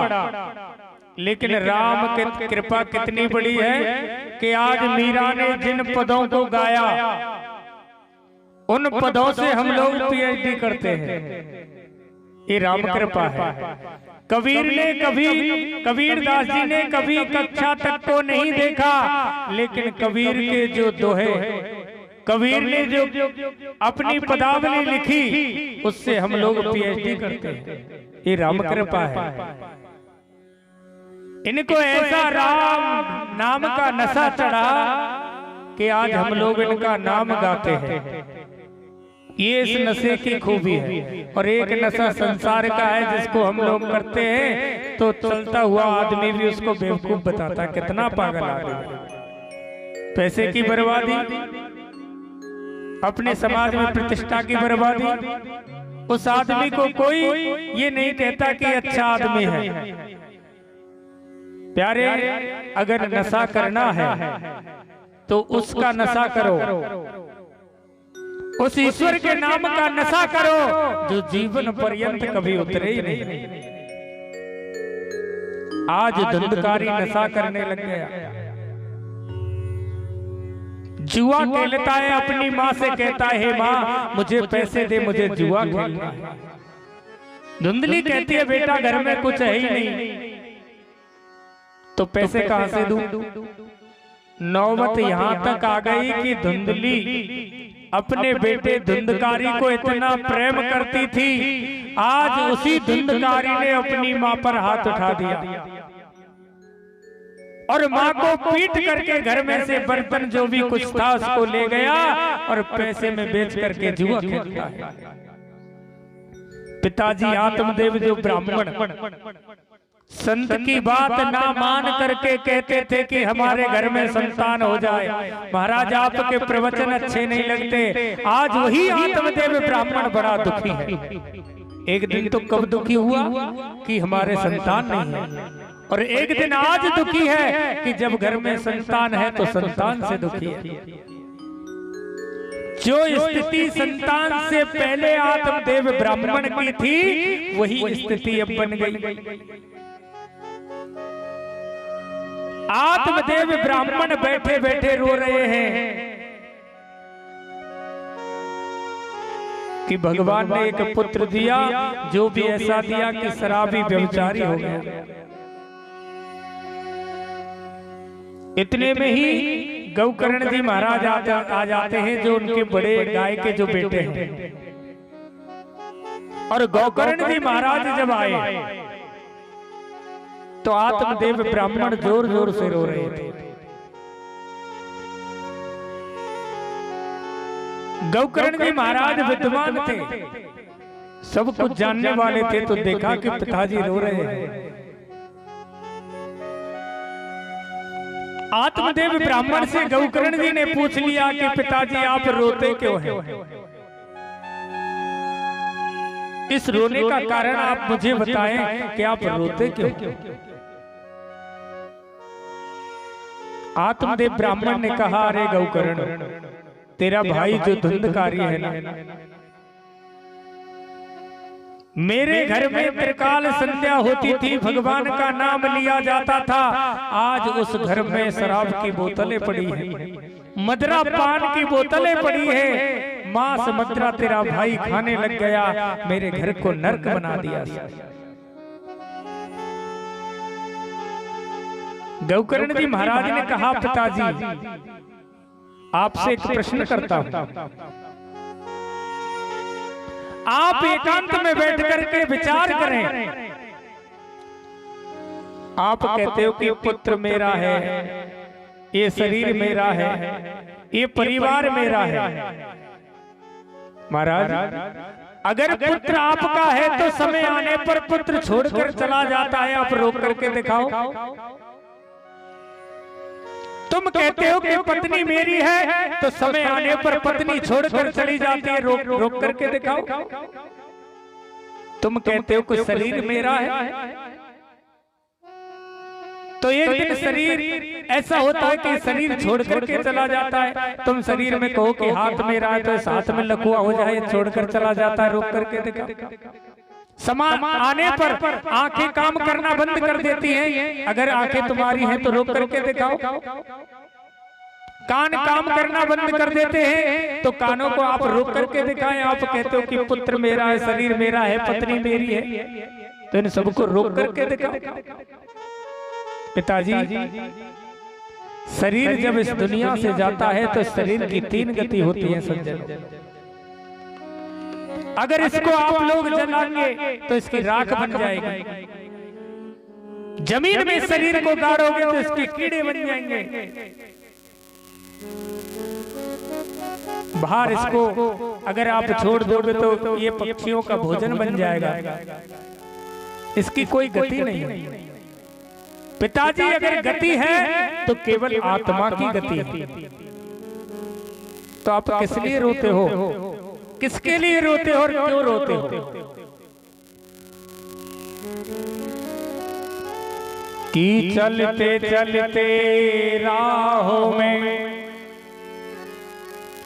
लेकिन राम की कृपा कितनी बड़ी है कि आज मीरा ने जिन पदों को गाया उन पदों से हम लोग पीएचडी करते हैं। ये राम कृपा है। कबीरदास जी ने कभी कक्षा तक को नहीं देखा, लेकिन कबीर के जो दोहे, कबीर ने जो अपनी पदावली लिखी उससे हम लोग पीएचडी करते हैं। ये राम कृपा है। इनको ऐसा राम नाम का नशा चढ़ा कि आज हम लोग इनका नाम गाते हैं। ये इस नशे की खूबी है। और एक नशा संसार का है जिसको हम लोग करते हैं तो चलता हुआ आदमी भी उसको बेवकूफ बताता है, कितना पागल आदमी। पैसे की बर्बादी, अपने समाज में प्रतिष्ठा की बर्बादी। उस आदमी को कोई ये नहीं कहता कि अच्छा आदमी है। प्यारे, अगर नशा करना है तो उसका नशा करो, उस ईश्वर के नाम का नशा करो जो जीवन पर्यंत कभी उतरे ही नहीं। आज धुंधकारी नशा करने लग गया। जुआ खेलता है, अपनी माँ से कहता है माँ मुझे पैसे दे, मुझे जुआ खेलना है। धुंधली कहती है बेटा घर में कुछ है ही नहीं, तो पैसे कहां से दूं? नौबत यहां तक आ गई कि धुंधली अपने बेटे धुंधकारी को इतना प्रेम करती थी, आज उसी धुंधकारी ने अपनी मां पर हाथ उठा दिया और मां को पीट करके घर में से बर्तन जो भी कुछ था उसको ले गया और पैसे में बेच करके जुआ खेलता है। पिताजी आत्मदेव जो ब्राह्मण संत की बात ना मान करके कहते थे कि हमारे घर में संतान हो जाए, महाराज आपके प्रवचन अच्छे नहीं लगते। आज वही आत्मदेव ब्राह्मण बड़ा दुखी है। एक दिन तो कब दुखी हुआ कि हमारे संतान नहीं है, और एक दिन आज दुखी है कि जब घर में संतान है तो संतान से दुखी है। जो स्थिति संतान से पहले आत्मदेव ब्राह्मण की थी वही स्थिति अब बन गई। आत्मदेव ब्राह्मण बैठे बैठे रो रहे हैं कि भगवान ने एक पुत्र दिया जो भी ऐसा दिया कि शराबी व्यभिचारी हो गया। इतने में ही गौकर्ण जी महाराज आ जाते हैं जो उनके बड़े गाय के जो बेटे हैं। और गौकर्ण जी महाराज जब आए तो आत्मदेव ब्राह्मण जोर जोर से रो रहे थे। गौकर्ण जी महाराज विद्वान थे, सब कुछ जानने वाले थे, तो देखा कि पिताजी रो रहे हैं। आत्मदेव ब्राह्मण से गौकर्ण जी ने पूछ लिया कि पिताजी आप रोते क्यों हैं? इस रोने का कारण आप मुझे बताएं कि आप रोते क्यों? आत्मदेव ब्राह्मण ने कहा अरे गौकर्ण, तेरा भाई जो धुंधकारी है ना, मेरे घर में त्रिकाल संध्या होती थी, भगवान का नाम लिया जाता था। आज उस घर में शराब की बोतलें पड़ी हैं, मदरा पान की बोतलें पड़ी है, मांस मदरा तेरा भाई खाने लग गया, मेरे घर को नर्क बना दिया। गौकर्ण जी महाराज ने कहा पिताजी आपसे एक प्रश्न करता हूं, आप एकांत में बैठ करके विचार करें। आप कहते हो कि पुत्र मेरा है, ये शरीर मेरा है, ये परिवार मेरा है। महाराज अगर पुत्र आपका है तो समय आने पर पुत्र छोड़कर चला जाता है, आप रोक करके दिखाओ। तुम कहते हो कि पत्नी मेरी है तो समय आने पर पत्नी छोड़कर चली जाती है, रोक करके दिखाओ। तुम कहते हो कि शरीर मेरा है तो एक दिन शरीर ऐसा होता है कि शरीर छोड़ करके चला जाता है। तुम शरीर में कहो कि हाथ में रहा है तो हाथ में लकवा हो जाए, छोड़कर चला जाता है। रोक करके देखा, समय आने पर आंखें काम करना बंद कर देती हैं। अगर आंखें तुम्हारी हैं तो रोक करके दिखाओ। कान काम करना बंद कर देते हैं तो कानों को आप रोक करके दिखाएं। आप कहते हो कि पुत्र मेरा है, शरीर मेरा है, पत्नी मेरी है, तो इन सबको रोक करके दिखाओ। पिताजी, शरीर जब इस दुनिया से जाता है तो शरीर की 3 गति होती है सज्जन। अगर इसको आप लोग जलाएंगे तो इसकी राख बन जाएगी। जमीन में शरीर को गाड़ोगे तो इसके कीड़े बन जाएंगे। बाहर इसको अगर आप छोड़ दोगे तो ये पक्षियों का भोजन बन जाएगा। इसकी कोई गति नहीं है। पिताजी, अगर गति है तो केवल आत्मा की गति है। तो आप किस लिए रोते हो? किसके लिए रोते हो और क्यों रोते हो? कि चलते चलते राहों में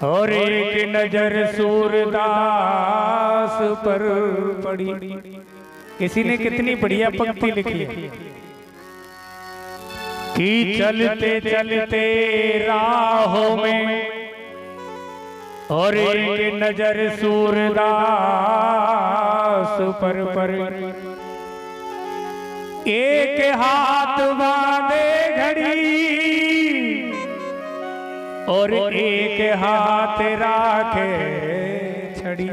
और एक नजर सूरदास पर पड़ी। किसी ने कितनी बढ़िया पंक्ति लिखी है कि चलते चलते राहों में और एक नजर सूरदास पर एक हाथ बांधे घड़ी और एक हाथ राखे छड़ी।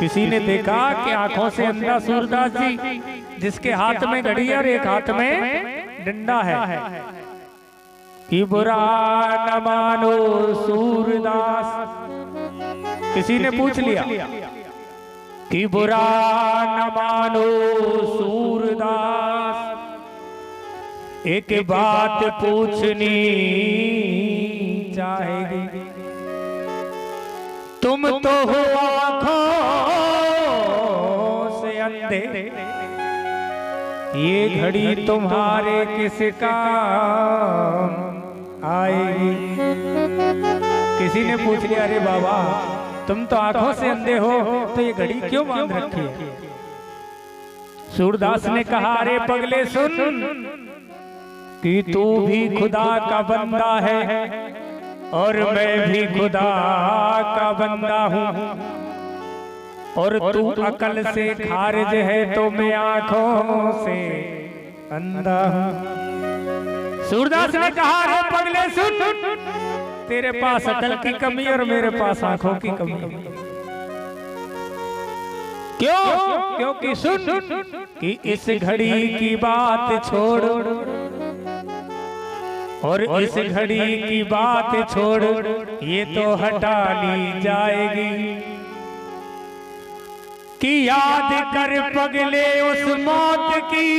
किसी ने देखा कि आंखों से अंधा सूरदास जी, जिसके हाथ में घड़ी और एक हाथ में डंडा है, कि बुरा न मानो सूरदास। किसी ने पूछ लिया कि बुरा न मानो सूरदास, एक बात पूछनी चाहेगी। तुम तो हो आँखों से अंधे, ये घड़ी तुम्हारे किस काम आएगी। किसी ने पूछ लिया, अरे बाबा तुम तो आंखों से अंधे हो तो ये घड़ी क्यों बांध रखी है? सूरदास ने कहा, अरे पगले सुन कि तू भी खुदा का बंदा है और मैं भी खुदा का बंदा हूँ, और तू अकल से खारिज है तो मैं आंखों से अंधा हूँ। सूरदास ने कहा, अरे पगले सुन, तेरे पास अकल की कमी और मेरे पास आंखों की कमी। क्यों? क्योंकि सुन कि इस घड़ी की बात छोड़ और इस घड़ी की बात छोड़, ये तो हटा ली जाएगी। कि याद कर पगले उस मौत की,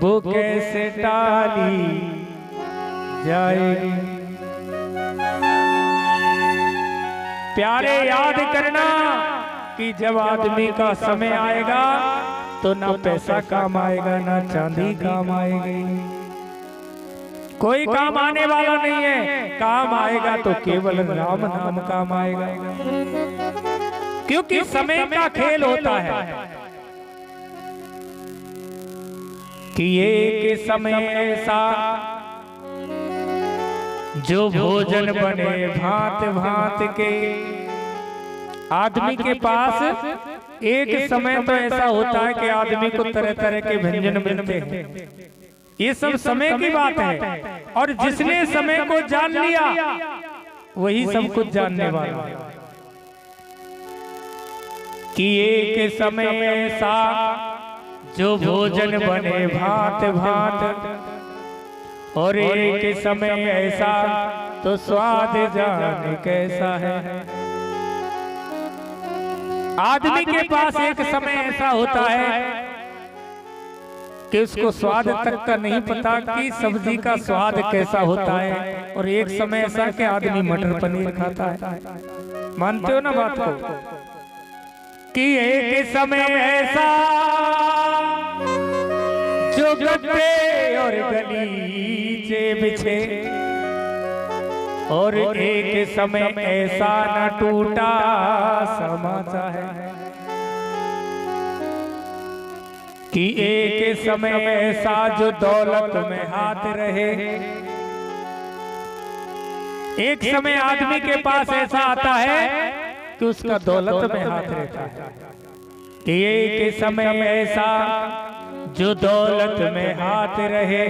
वो कैसे टाली जाएगी। प्यारे याद करना कि जब आदमी का समय आएगा तो ना पैसा काम आएगा ना चांदी काम आएगी। कोई काम आने वाला नहीं है। काम आएगा तो केवल राम नाम काम आएगा, क्योंकि समय का खेल होता है कि एक समय ऐसा जो भोजन बने भांत भांत के। आदमी के पास एक समय तो ऐसा होता है कि आदमी को तरह तरह के व्यंजन मिलते हैं। ये सब समय की बात है, और जिसने समय को जान लिया वही सब कुछ जानने वाला है। कि एक समय ऐसा जो भोजन बने भांत भांत, और एक समय ऐसा तो स्वाद जाने कैसा है। आदमी के पास एक समय ऐसा होता है कि उसको स्वाद तक का नहीं पता कि सब्जी का स्वाद कैसा होता है, और एक समय ऐसा कि आदमी मटर पनीर खाता है। मानते हो ना बात को? कि एक समय ऐसा जो गद्दे और गलीचे बिछे, और एक समय ऐसा न टूटा समाचा है कि एक समय ऐसा जो दौलत में हाथ रहे। एक समय आदमी के पास ऐसा आता है कि उसका दौलत में हाथ रहता है, कि एक समय ऐसा जो दौलत में हाथ रहे,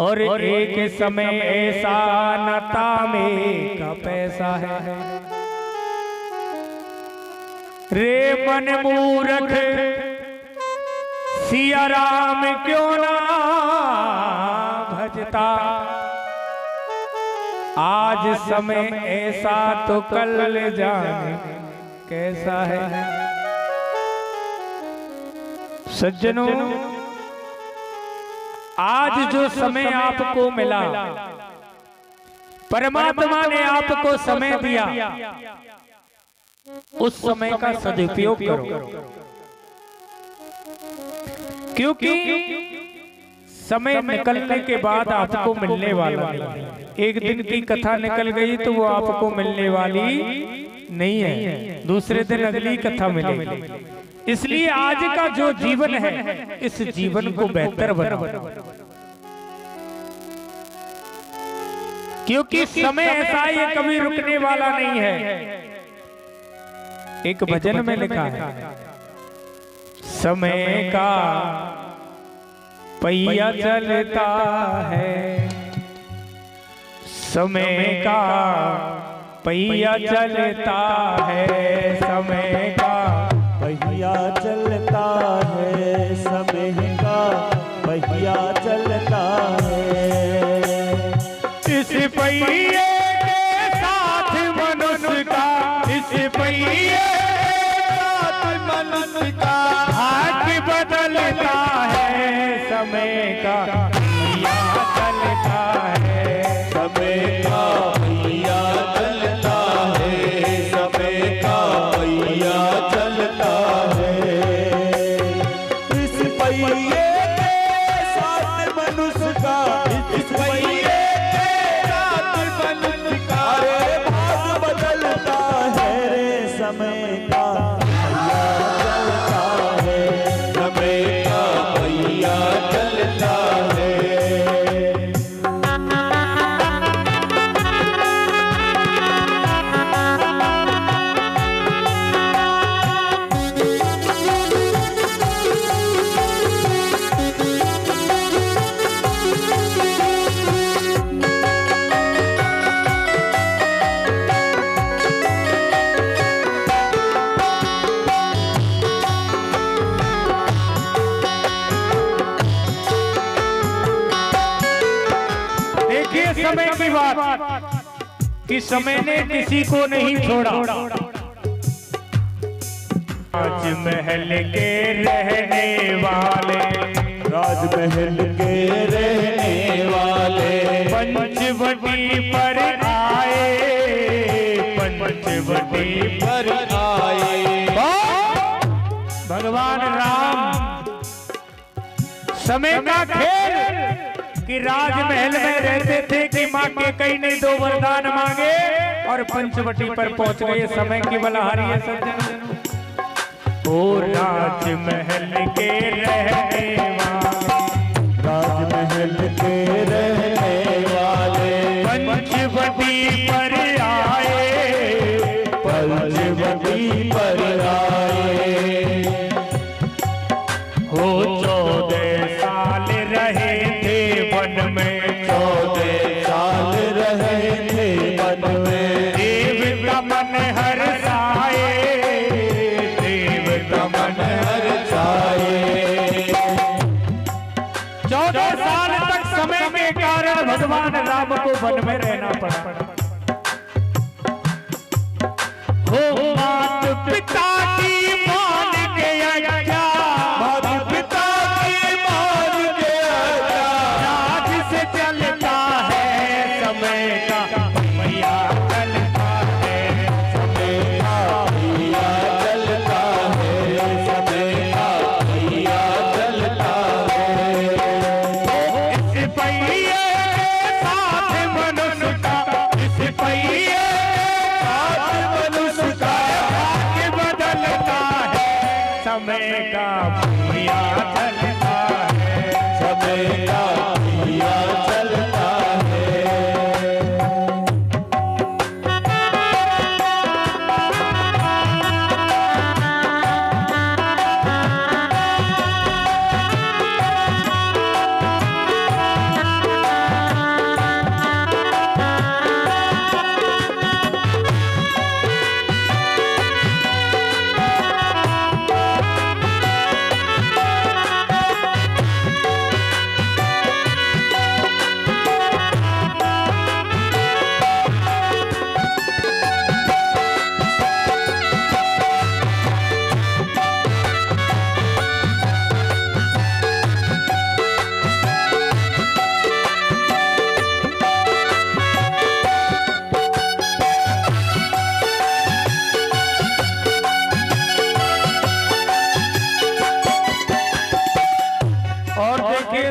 और एक समय ऐसा न तामे का पैसा है। रे मन मूर्ख सिया राम क्यों ना भजता, आज समय ऐसा तो कल जाने कैसा है। सज्जनों, आज जो समय आपको मिला, परमात्मा ने आपको समय दिया, उस समय का सदुपयोग करो, क्योंकि समय निकलने के बाद आपको मिलने वाला नहीं। एक दिन की कथा निकल गई तो वो आपको मिलने वाली नहीं है, दूसरे दिन अगली कथा मिलेगी। इसलिए आज का जो जीवन है, इस जीवन को बेहतर बनाओ, क्योंकि समय ऐसा है कभी रुकने वाला नहीं है। एक भजन में लिखा है, समय का पहिया चलता है, समय का पहिया चलता है, समय का पहिया चलता है, समय का पहिया चलता है। इस पहिए के साथ मनुष्य का, इस पहिए के साथ मनुष्य का भाग्य बदलता है, समय का पहिया चलता है, समय का पहिया चलता है, समय का पहिया चलता है। इस पहिए के साथ मनुष्य का, इस पहिए के साथ मनुष्य का भाग बदलता है, समय का पहिया चलता है, समय का पहिया चलता है। समय की बात कि समय ने किसी को नहीं छोड़ा। राजमहल के रहने वाले, राजमहल के रहने वाले पंचवटी पर आए, पंचवटी पर आए। भगवान राम समय का खेल कि राजमहल में रहते थे कि माँ के कई ने दो वरदान मांगे और पंचवटी पर पहुंच गए। समय की बलहारी है सज्जन। ओ राजमहल के रहने वाले, राजमहल के रहने वाले पंचवटी पर आए, पंचवटी पर आए। हो 14 साल रहे थे वन में, 14 साल रहे थे वन में। देव का मन हर्षाए, देव का मन हर्षाए। 14 साल तक समय के कारण भगवान राम को वन में रहना पड़ा। हो मात पिता की मान के आज्ञा, माता पिता की मान के आज्ञा, राज से चलता है समय का पहिया चलता है, समय का पहिया समय का पहिया चलता है, समय का पहिया चलता है।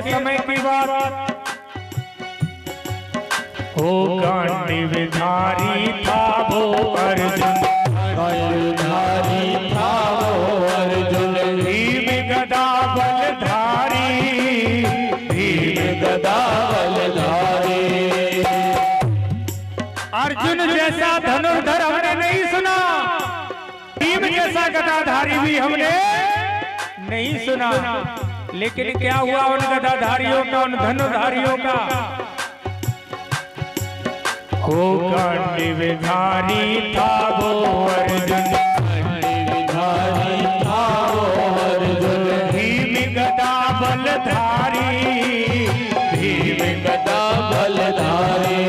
समय की बात हो, गांडीवधारी था वो अर्जुन, गांडीवधारी था वो अर्जुन, भीम गदा बलधारी, भीम गदा बलधारी। अर्जुन जैसा धनुर्धर हमने नहीं सुना, भीम जैसा गदाधारी भी हमने नहीं सुना। लेकिन क्या हुआ उन गदाधारियों का, उन धनुर्धारियों का? हो गांडीवधारी था वो अर्जुन, गांडीवधारी था वो अर्जुन, भीम गदा बलधारी, भीम गदा बलधारी।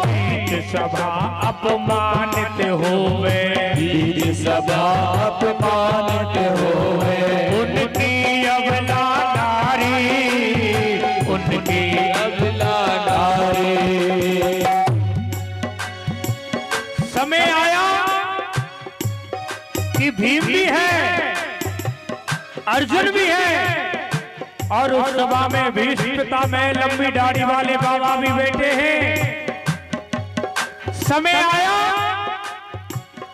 बीच सभा अपमानित होवे, बीच सभा अपमानित होवे, उनकी अबला नारी, उनकी अबला नारी। समय आया कि भीम भी है, अर्जुन भी है, और उस सभा में भीष्म पितामह लंबी दाढ़ी वाले बाबा भी बैठे हैं। समय आया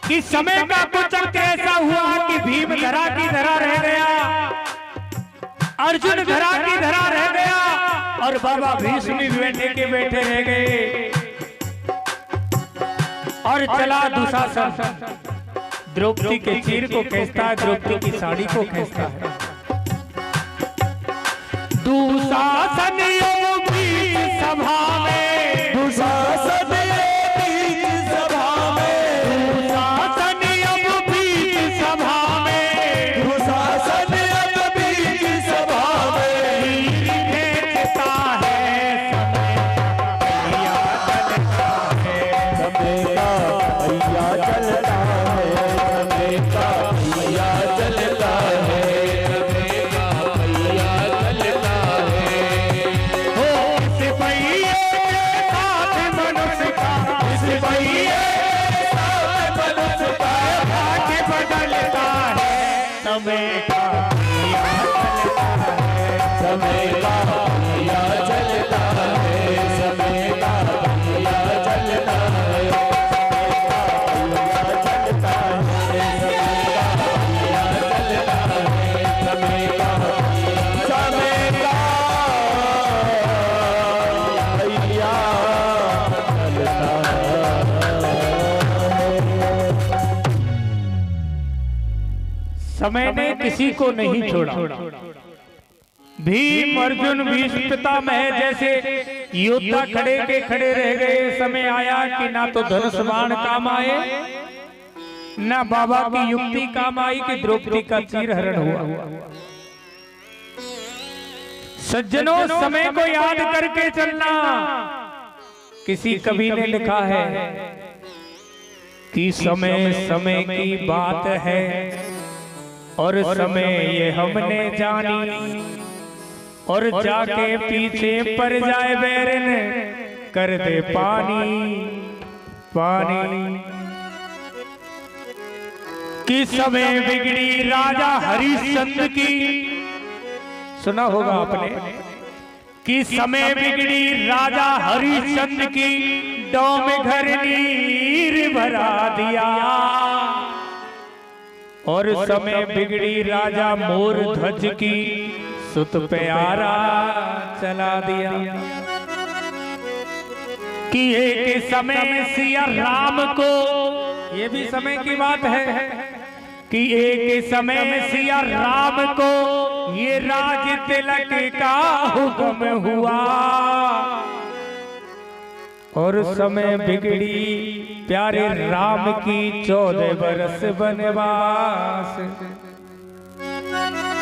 कि समय का कुछ अंक ऐसा हुआ कि भीम धरा की धरा रह गया, अर्जुन धरा की धरा रह गया, और बाबा भीष्म भी बैठे के बैठे रह गए। और चला दुशासन, द्रौपदी के चीर को खींचता है, द्रौपदी की साड़ी को खींचता है। दुशासन बीच सभा में, दुशासन बीच सभा में, दुशासन बीच सभा में, दुशासन बीच सभा में, खींचता है, समय का पहिया चलता है, समय का पहिया चलता है, समय का पहिया चलता है। हो इस पहिए के साथ मनुष्य का, इस पहिए मनुष्य का भाग्य बदलता है, समय का पहिया चलता है, समय का पहिया चलता है, समय का पहिया चलता है, चलता है, पहिया चलता है, समय का पहिया चलता है। समय ने किसी को नहीं छोड़ा। भीम अर्जुन भीष्म पितामह जैसे योद्धा खड़े के खड़े रह गए। समय आया कि ना तो धनुष बाण काम आए, ना बाबा की युक्ति काम आई कि द्रौपदी का चीर हरण हुआ। सज्जनों, समय को याद करके चलना। किसी कवि ने लिखा है कि समय समय की बात है और समय ये हमने जानी, और जाके पीछे पड़ जाए बैरन कर दे पानी पानी। कि समय बिगड़ी राजा हरिश्चंद्र की, सुना होगा आपने, कि समय बिगड़ी राजा हरिश्चंद्र की, डोम घर नीर भरा दिया। और समय बिगड़ी राजा मोर ध्वज की सुत प्यारा चला दिया। कि एक समय सिया राम को, ये भी समय की बात है, कि एक समय सिया राम को ये राज तिलक का हुक्म हुआ। और समय बिगड़ी प्यारे राम की 14 बरस वनवास।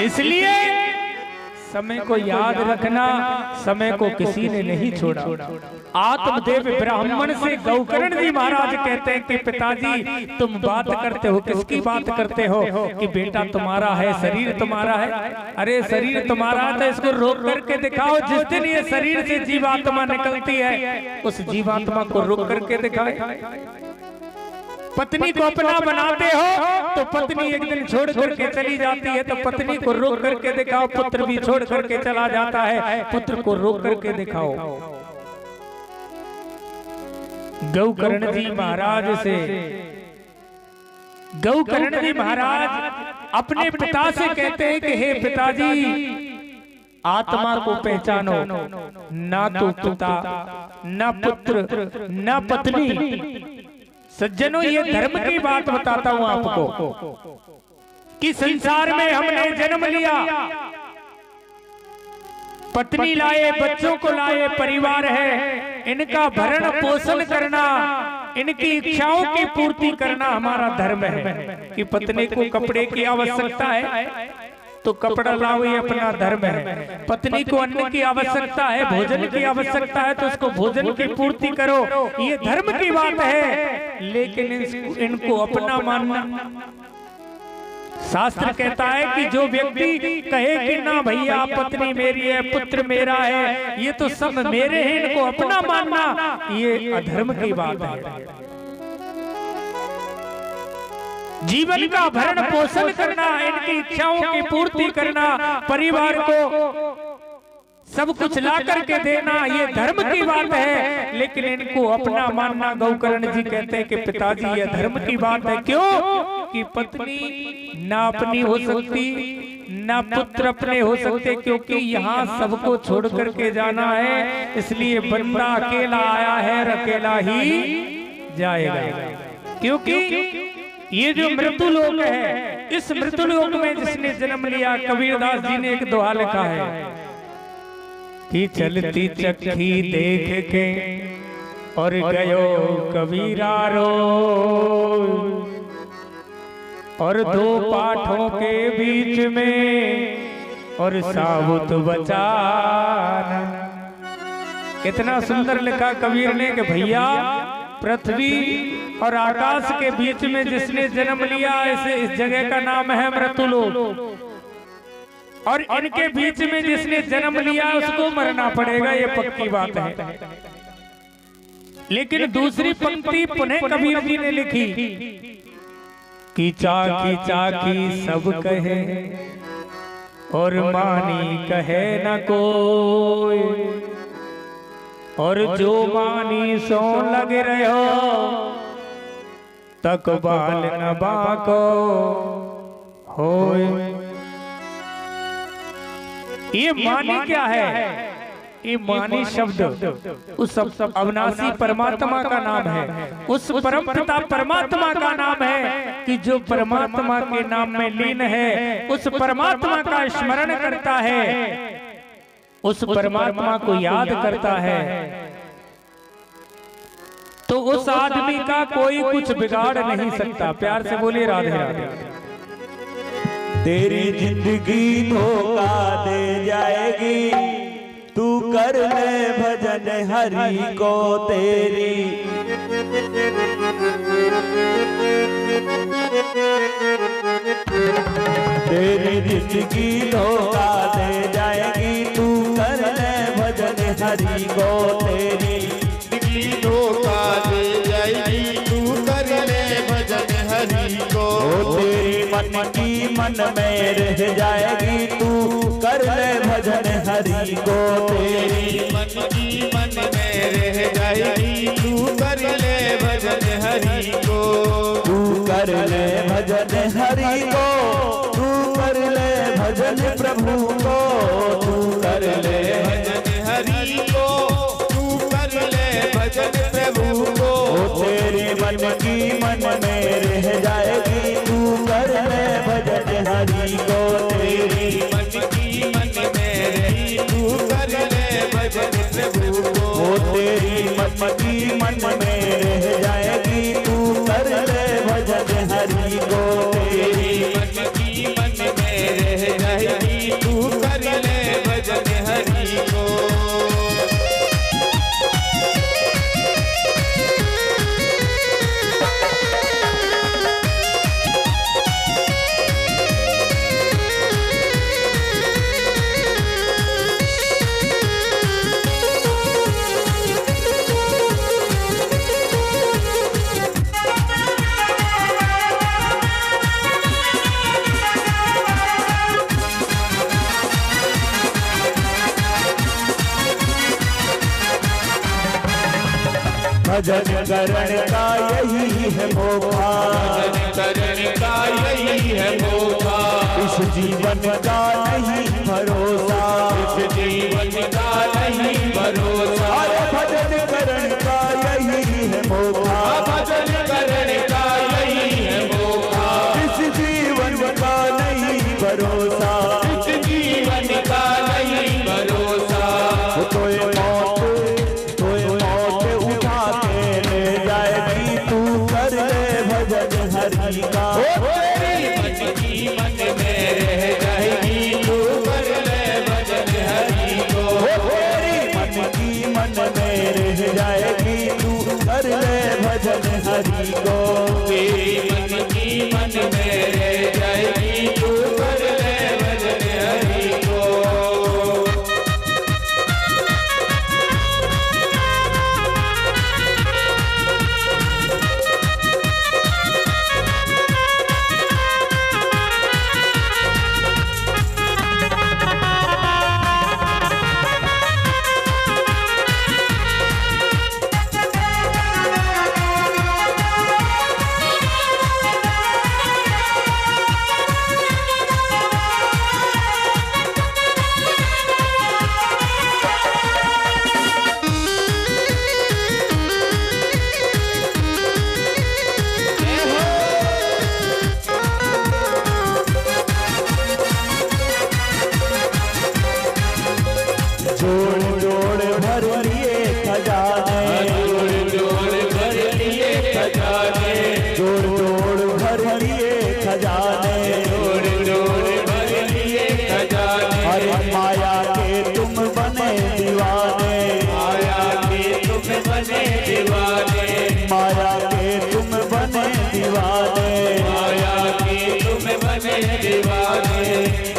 इसलिए समय को याद रखना, समय को किसी ने नहीं छोड़ा। आत्मदेव ब्राह्मण से गौकर्ण जी महाराज कहते हैं कि पिताजी तुम बात करते हो, किसकी बात करते हो? कि बेटा तुम्हारा है, शरीर तुम्हारा है। अरे शरीर तुम्हारा है तो इसको रोक करके दिखाओ। जिस दिन ये शरीर से जीवात्मा निकलती है उस जीवात्मा को रोक करके दिखाए। पत्नी को अपना बनाते हो तो पत्नी एक दिन छोड़ करके चली जाती है, तो पत्नी को रोक करके दिखाओ। पुत्र भी छोड़ करके चला जाता है, पुत्र को रोक करके दिखाओ। गौकर्ण जी महाराज से, गौकर्ण जी महाराज अपने पिता से कहते हैं कि हे पिताजी आत्मा को पहचानो, ना तो पिता ना पुत्र ना पत्नी। सज्जनों ये धर्म की बात बताता हूं आपको कि संसार में हमने जन्म लिया, पत्नी लाए, बच्चों को लाए, परिवार है, इनका भरण पोषण करना, इनकी इच्छाओं की पूर्ति करना हमारा धर्म है। कि पत्नी को कपड़े की आवश्यकता है तो कपड़ा लाओ, ये अपना धर्म है। पत्नी को अन्न की आवश्यकता है, भोजन की आवश्यकता है तो उसको भोजन की पूर्ति करो, ये धर्म की बात है। लेकिन इनको अपना मानना, शास्त्र कहता है कि जो व्यक्ति कहे कि ना भैया पत्नी मेरी है, पुत्र मेरा है, ये तो सब मेरे हैं, इनको अपना मानना, ये अधर्म की बात है। जीवन का भरण पोषण करना, इनकी इच्छाओं की पूर्ति करना, परिवार को सब कुछ ला करके देना, ये धर्म की बात है। लेकिन इनको अपना मानना, गौकर्ण जी कहते हैं कि पिताजी ये धर्म की बात है। क्यों? कि पत्नी ना अपनी हो सकती ना पुत्र अपने हो सकते, क्योंकि यहाँ सबको छोड़ करके जाना है। इसलिए बंदा अकेला आया है और अकेला ही जाएगा। क्योंकि ये जो मृत्यु लोक है, इस मृत्यु लोक में जिसने जन्म लिया, कबीरदास जी ने एक दोहा लिखा है कि चलती चक्की देख के और गयो कबीरा रो, और दो पाठों के बीच में और साबुत बचाना। कितना सुंदर लिखा कबीर ने कि भैया पृथ्वी और आकाश के बीच में जिसने जन्म लिया, इस जगह का नाम है मृत्युलोक, और इनके बीच में जिसने जन्म लिया उसको मरना पड़ेगा, ये पक्की बात है। लेकिन दूसरी पंक्ति पुनः कबीर जी ने लिखी कि चाकी चाकी सब कहे और मानी कहे न कोई, और जो मानी सो लग रहे हो तक बाल न बाको होए। ये मानी क्या है? ये मानी शब्द उस अविनाशी परमात्मा का नाम है, उस परम पिता परमात्मा का नाम है कि जो परमात्मा के नाम में लीन है, उस परमात्मा का स्मरण करता है, उस परमात्मा को याद करता है, तो उस आदमी का कोई कुछ बिगाड़ नहीं सकता। प्यार से बोलिए राधे राधे। तेरी जिंदगी धोखा दे जाएगी, तू कर ले भजन हरि को तेरी। तेरी जिंदगी धोखा दे जाएगी, तू कर ले भजन हरि को तेरी। जिंदगी धोखा दे जाएगी, तू कर ले भजन हरि को। तेरी मन की मन में रह जाएगी, तू कर ले भजन हरि को तेरी। मन की मन में रह जाएगी, तू कर ले भजन हरि को। तू कर ले भजन हरि को मन में रह जाएगी तू कर ले भजन हरि को। तेरी मन की मन में रही तू कर ले भजन प्रभु को। वो तेरी मन की मन में रह जाएगी तू कर ले भजन हरि को। तेरी मन की मन में रह जाएगी तू कर ले भजन हरि को। भजन करण का यही है मौका। भजन करण का यही है मौका। इस जीवन का नहीं भरोसा। इस जीवन का नहीं भरोसा। अरे भजन करण का यही है मौका। भजन करण का यही है मौका। इस जीवन का नहीं भरोसा। इस जीवन का नहीं भरोसा। तोए मौत उठा के ले जाएगी तू कर ले भजन हरि का। तेरी मन की मन में रह जाएगी तू कर ले भजन हरि को। तेरी मन की मन में रह जाएगी तू कर ले भजन हरि को। तेरी मन की मन में रह जाएगी तू कर ले भजन हरि को। जोड़ जोड़ भर लिए खजाने। जोड़ जोड़ भर लिए खजाने। जोड़ जोड़ भर लिए खजाने। जोड़ जोड़ भर लिए खजाने। अरे माया के तुम बने दीवाने। माया के तुम बने दीवाने। माया के तुम बने दीवाने। माया के तुम बने दीवाने।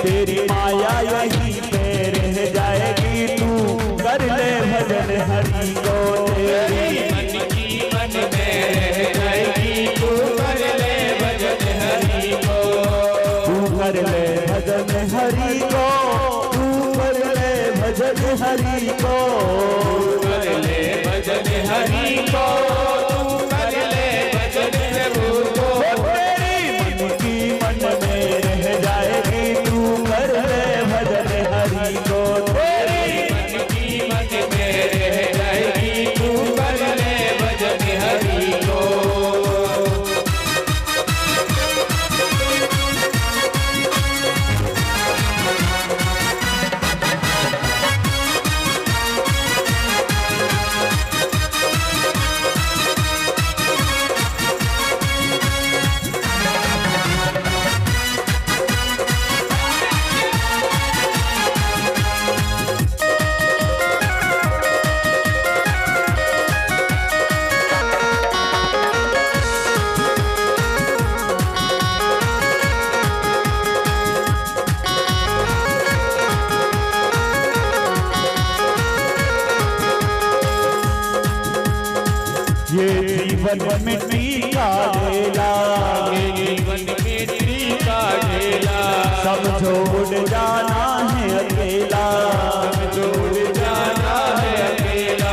तेरी माया यही पे रह जाएगी तू कर ले भजन हरि को। तेरी मन की मन में रह जाएगी तू कर ले भजन हरि को। तू कर ले भजन हरि को। तू कर ले भजन हरि को। कर ले भजन हरि को। तू कर ले भजन प्रभु को। तेरी मन की मन में रह जाएगी तू कर ले भजन हरि को। तेरी मन की मन में रह जाएगी तू कर ले भजन हरि को। ये जीवन मिट्टी का ढेला। ये जीवन मिट्टी का ढेला। समझो उड़ जाना है अकेला। जोड़ जाना है अकेला।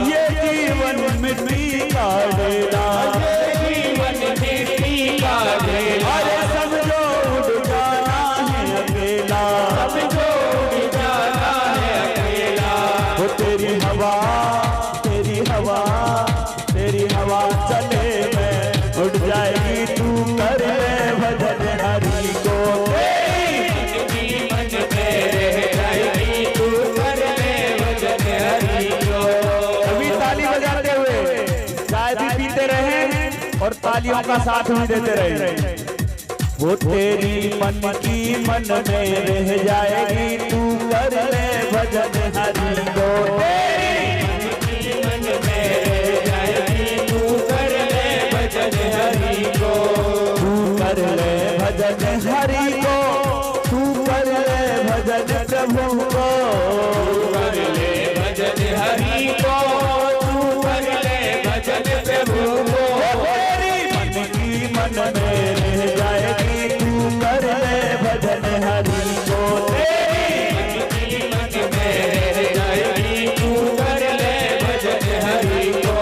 ये जीवन मिट्टी का ढेला। ये जीवन मिट्टी का ढेला। अरे समझो उड़ जाना है अकेला। समझो उड़ जाना है अकेला। वो तेरी हवा तेरी हवा चले मैं उड़ जाए और तालियों का साथ भी देते रहे। वो तेरी मन की मन में रह जाएगी, तू कर ले भजन हरि को। तेरी मन में रह जाएगी, तू कर ले भजन हरि को। तू कर ले भजन हरि को, तू कर ले भजन प्रभु को। कर ले भजन हरि को, तू कर ले भजन प्रभु को। तेरी मन की मन में रह जाएगी, तू कर ले भजन हरि को। तेरी मन में रह जाएगी, तू कर ले भजन हरि को।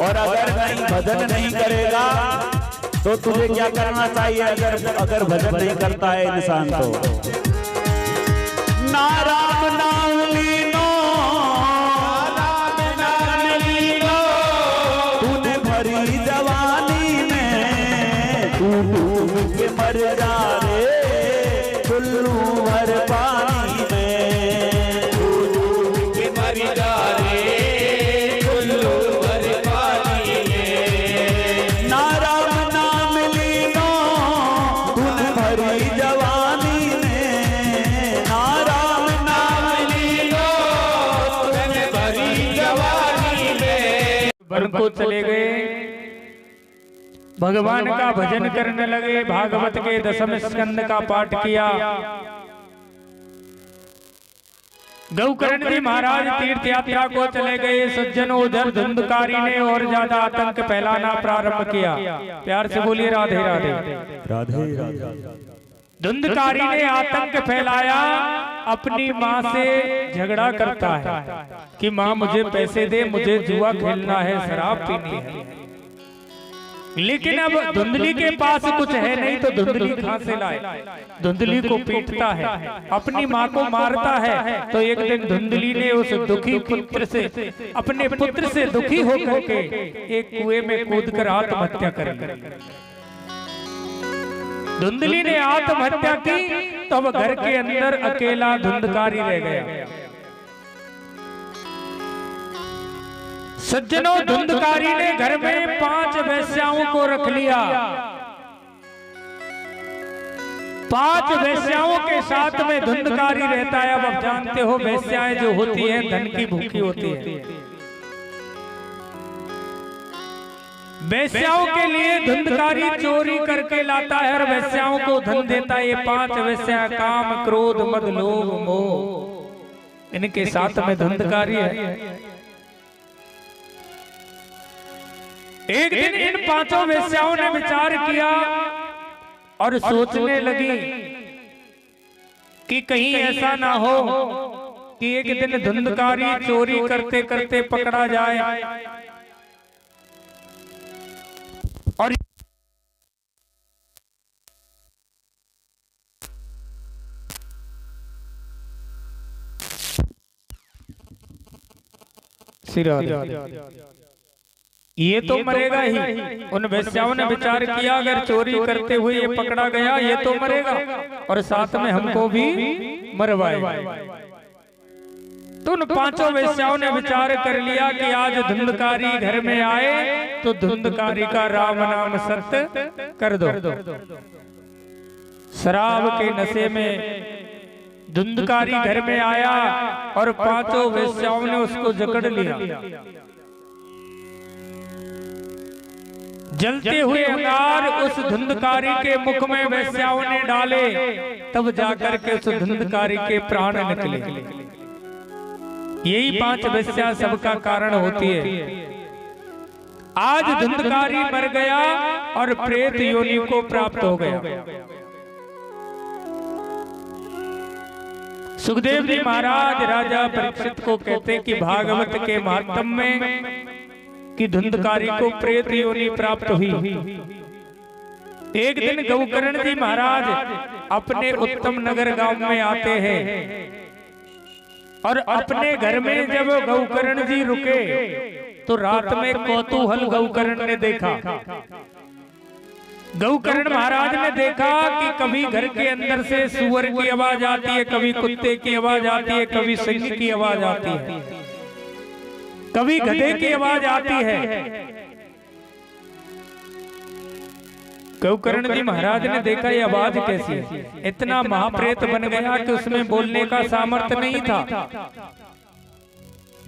और अगर नहीं भजन नहीं करेगा तो तुझे क्या करना चाहिए? अगर भजन नहीं करता है इंसान तो ना राम नाम लीनो, राम नाम लीनो। तूने भरी जवानी में तू डूब के मर जा रे टुल्लू भर पानी में। तू डूब के मर जा रे टुल्लू भर पानी में। ना राम नाम लीनो, तूने भरी जवानी में। ना राम नाम लीनो, तूने भरी जवानी में। वन को चले गए, भगवान का भजन करने लगे, भागवत के 10वें स्कंद का पाठ किया। गौकर्ण जी महाराज तीर्थ यात्रा को चले गए। सज्जनों, उधर धुंधकारी ने और ज्यादा आतंक फैलाना प्रारंभ किया। प्यार से बोलिए राधे राधे। राधे। धुंधकारी ने आतंक फैलाया, अपनी माँ से झगड़ा करता है कि माँ मुझे पैसे दे, मुझे जुआ खेलना है, शराब पीनी है। लेकिन अब धुंधली के पास कुछ है नहीं तो धुंधली कहां से लाए? धुंधली को पीटता है, अपनी माँ को मारता है। तो एक दिन धुंधली ने उस दुखी पुत्र से, अपने पुत्र से दुखी होकर के एक कुएं में कूदकर आत्महत्या कर ली। धुंधली ने आत्महत्या की तो अब घर के अंदर अकेला धुंधकारी रह गया। सज्जनों, धुंधकारी ने घर में 5 वेश्याओं को रख लिया। 5 वेश्याओं के साथ में धुंधकारी रहता है। अब आप जानते हो वेश्याएं जो होती हैं धन की भूखी होती है। वेश्याओं के लिए धुंधकारी चोरी करके लाता है और वेश्याओं को धन देता है। ये 5 वेश्या काम, क्रोध, मद, लोभ, मोह, इनके साथ में धुंधकारी है। एक दिन इन 5 वेश्याओं ने विचार किया और सोचने लगी कि कहीं ऐसा ना हो कि एक दिन धुंधकारी चोरी करते करते पकड़ा जाए और ये तो मरेगा ही। उन वेश्याओं ने विचार किया अगर चोरी करते हुए ये पकड़ा गया ये तो मरेगा और साथ में हमको भी मरवाएगा। तो उन 5 वेश्याओं ने विचार कर लिया कि आज धुंधकारी घर में आए तो धुंधकारी का राम नाम सत्य कर दो। शराब के नशे में धुंधकारी घर में आया और 5 वेश्याओं ने उसको जकड़ लिया। जलते हुए अंगार उस धुंधकारी के मुख में वेश्याओं ने डाले, तब जाकर के उस धुंधकारी के प्राण निकले। यही 5 वेश्या सबका कारण होती है। आज धुंधकारी मर गया और प्रेत योनि को प्राप्त हो गया। सुखदेव जी महाराज राजा परीक्षित को कहते कि भागवत के महात्म्य में कि धुंधकारी को प्रेत योनि प्राप्त हुई। एक दिन गौकर्ण जी महाराज अपने उत्तम नगर गांव में आते हैं और अपने घर में जब गौकर्ण जी रुके तो रात में कौतूहल गौकर्ण ने देखा। गौकर्ण महाराज ने देखा कि कभी घर के अंदर से सुअर की आवाज आती है, कभी कुत्ते की आवाज आती है, कभी सिंह की आवाज आती है, कभी गधे की आवाज आती है। गौकर्ण जी महाराज ने देखा ये आवाज कैसी है, इतना महाप्रेत बन गया कि उसमें बोलने का सामर्थ्य नहीं था।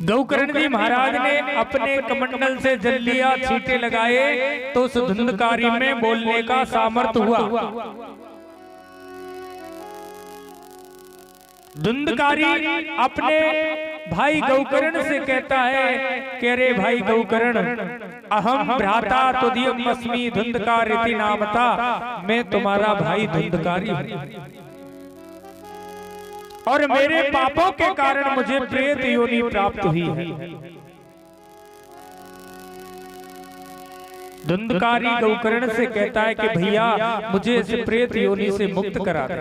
गौकर्ण जी महाराज ने अपने कमंडल से जल लिया, छींटे लगाए तो उस धुंधकारी में बोलने का सामर्थ्य हुआ। धुंधकारी अपने भाई गौकर्ण से कहता है कि अरे भाई गौकर्ण, अहम भ्राता तुदीयमस्मि धुंधकारिति नामता, मैं तुम्हारा भाई धुंधकारी हूं और मेरे पापों के कारण मुझे प्रेत योनि प्राप्त हुई है। धुंधकारी गौकर्ण से कहता है कि भैया मुझे इस प्रेत योनि से मुक्त करा दे।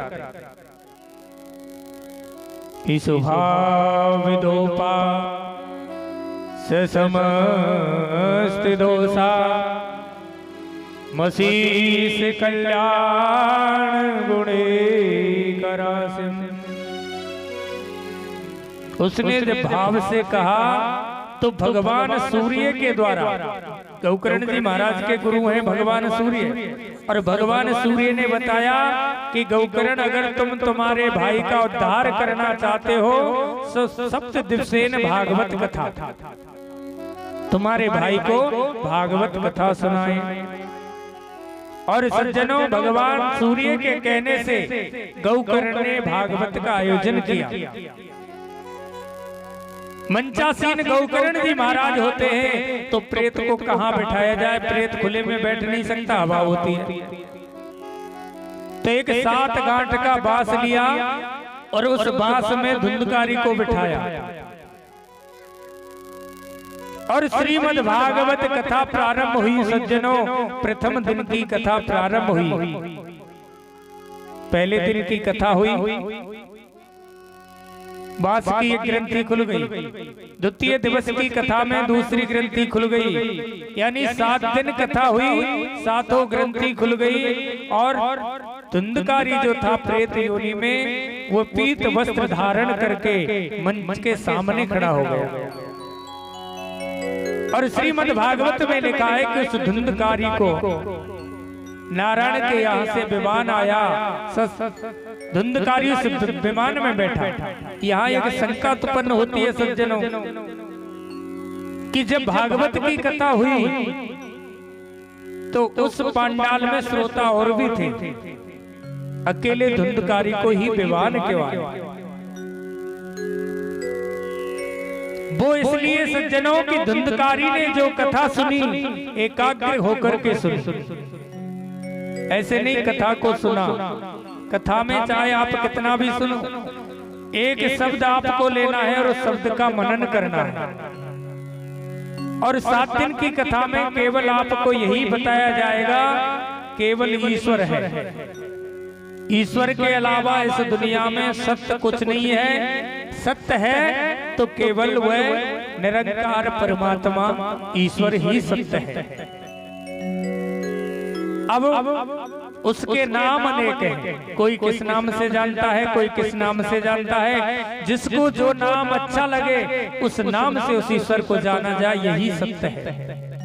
स्वभाविदोपा समस्त दोषा मसीस कल्याण गुणे करासिम। उसने जब भाव से कहा तो भगवान सूर्य के द्वारा, गौकर्ण जी महाराज के गुरु हैं भगवान सूर्य, और भगवान सूर्य ने बताया कि गौकर्ण अगर तुम तुम्हारे भाई का उद्धार करना चाहते हो तो सप्त दिवसेन भागवत कथा, तुम्हारे भाई को भागवत कथा सुनाए। और सज्जनों, भगवान सूर्य के कहने से गौकर्ण ने भागवत का आयोजन किया। मंचासीन गौकर्ण जी महाराज होते हैं तो प्रेत को कहां बैठाया जाए, प्रेत खुले में बैठ नहीं सकता, हवा होती है। तो एक 7 गांठ का बांस लिया और उस बांस में धुंधकारी को बिठाया और श्रीमद् भागवत कथा प्रारंभ हुई। सज्जनों, प्रथम दिन की कथा प्रारंभ हुई। पहले दिन की कथा हुई, बांस की एक ग्रंथि खुल गई। द्वितीय दिवस की कथा में दूसरी ग्रंथि खुल गई, यानी 7 दिन कथा हुई, 7 ग्रंथि खुल गई। और धुंधकारी जो था प्रेत योनि में, वो पीत वस्त्र धारण करके मंच के सामने खड़ा हो गया। और श्रीमद् भागवत में लिखा है कि उस धुंधकारी को नारायण के यहाँ से विमान आया, धुंधकारी उस विमान में बैठा। यहाँ एक शंका उत्पन्न होती है सज्जनों कि जब भागवत की कथा हुई तो उस पंडाल में श्रोता और भी थे, अकेले धुंधकारी को ही विमान क्यों आया? वो इसलिए सज्जनों की धुंधकारी ने जो कथा सुनी एकाग्र होकर के सुनी, ऐसे नहीं कथा को सुना। कथा में चाहे आप कितना भी सुनो, एक शब्द आपको लेना है और उस शब्द का मनन करना है। और 7 दिन की कथा में केवल आपको यही बताया जाएगा, केवल ईश्वर है, ईश्वर के अलावा इस दुनिया में सत्य कुछ नहीं है। सत्य है तो केवल वह निरंकार परमात्मा ईश्वर ही सत्य है। अब उसके नाम अनेक हैं, कोई किस नाम से जानता है, कोई किस नाम से जानता है। जिसको जो नाम अच्छा लगे उस नाम से उस ईश्वर को जाना जाए, यही सत्य है।